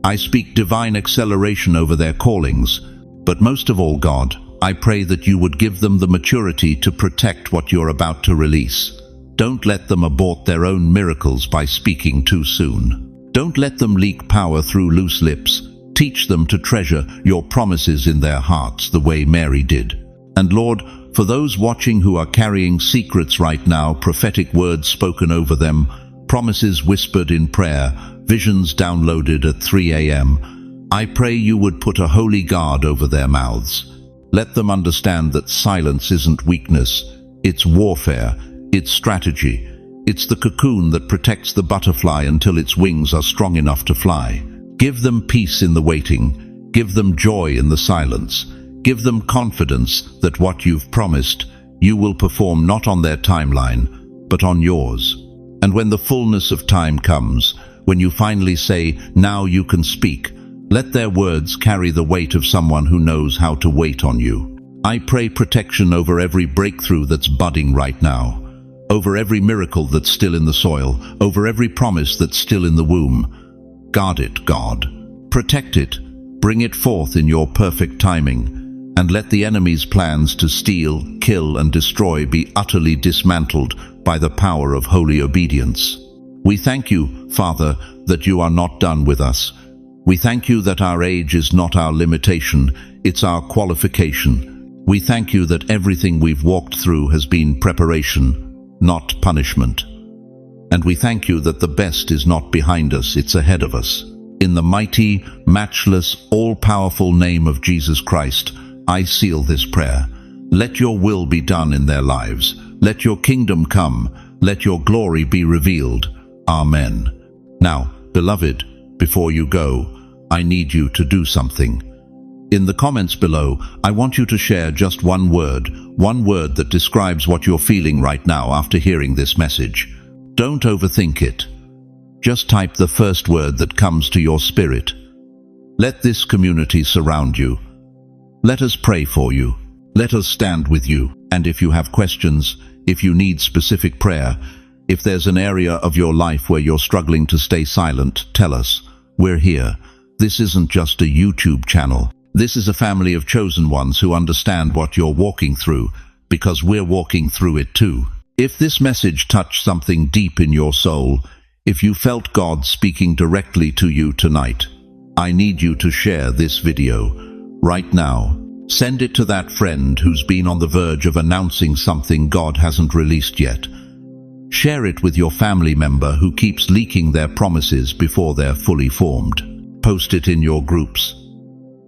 I speak divine acceleration over their callings. But most of all, God, I pray that you would give them the maturity to protect what you're about to release. Don't let them abort their own miracles by speaking too soon. Don't let them leak power through loose lips. Teach them to treasure your promises in their hearts the way Mary did. And Lord, for those watching who are carrying secrets right now, prophetic words spoken over them, promises whispered in prayer, visions downloaded at 3 a.m., I pray you would put a holy guard over their mouths. Let them understand that silence isn't weakness, it's warfare, it's strategy. It's the cocoon that protects the butterfly until its wings are strong enough to fly. Give them peace in the waiting, give them joy in the silence, give them confidence that what you've promised, you will perform not on their timeline, but on yours. And when the fullness of time comes, when you finally say, now you can speak, let their words carry the weight of someone who knows how to wait on you. I pray protection over every breakthrough that's budding right now, over every miracle that's still in the soil, over every promise that's still in the womb. Guard it, God. Protect it. Bring it forth in your perfect timing, and let the enemy's plans to steal, kill, and destroy be utterly dismantled by the power of holy obedience. We thank you, Father, that you are not done with us. We thank you that our age is not our limitation, it's our qualification. We thank you that everything we've walked through has been preparation, not punishment. And we thank you that the best is not behind us, it's ahead of us. In the mighty, matchless, all-powerful name of Jesus Christ, I seal this prayer. Let your will be done in their lives. Let your kingdom come. Let your glory be revealed. Amen. Now, beloved, before you go, I need you to do something. In the comments below, I want you to share just one word that describes what you're feeling right now after hearing this message. Don't overthink it. Just type the first word that comes to your spirit. Let this community surround you. Let us pray for you. Let us stand with you. And if you have questions, if you need specific prayer, if there's an area of your life where you're struggling to stay silent, tell us. We're here. This isn't just a YouTube channel. This is a family of chosen ones who understand what you're walking through, because we're walking through it too. If this message touched something deep in your soul, if you felt God speaking directly to you tonight, I need you to share this video right now. Send it to that friend who's been on the verge of announcing something God hasn't released yet. Share it with your family member who keeps leaking their promises before they're fully formed. Post it in your groups,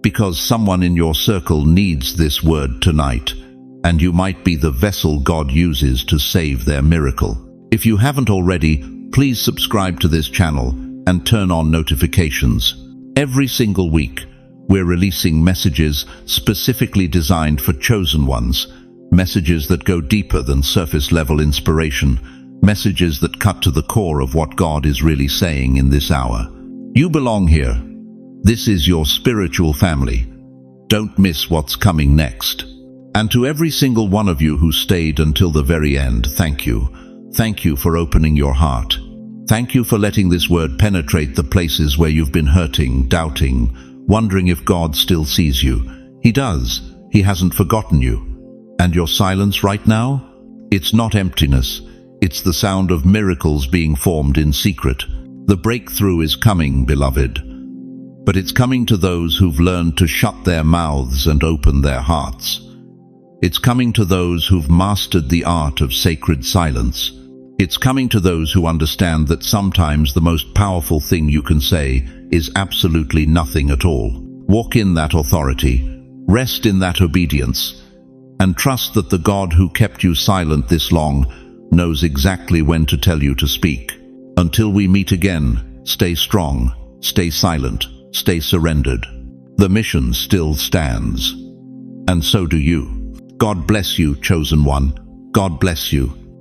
because someone in your circle needs this word tonight, and you might be the vessel God uses to save their miracle. If you haven't already, please subscribe to this channel and turn on notifications. Every single week, we're releasing messages specifically designed for chosen ones, messages that go deeper than surface-level inspiration, messages that cut to the core of what God is really saying in this hour. You belong here. This is your spiritual family. Don't miss what's coming next. And to every single one of you who stayed until the very end, thank you. Thank you for opening your heart. Thank you for letting this word penetrate the places where you've been hurting, doubting, wondering if God still sees you. He does. He hasn't forgotten you. And your silence right now? It's not emptiness. It's the sound of miracles being formed in secret. The breakthrough is coming, beloved. But it's coming to those who've learned to shut their mouths and open their hearts. It's coming to those who've mastered the art of sacred silence. It's coming to those who understand that sometimes the most powerful thing you can say is absolutely nothing at all. Walk in that authority, rest in that obedience, and trust that the God who kept you silent this long knows exactly when to tell you to speak. Until we meet again, stay strong, stay silent, stay surrendered. The mission still stands. And so do you. God bless you, chosen one. God bless you.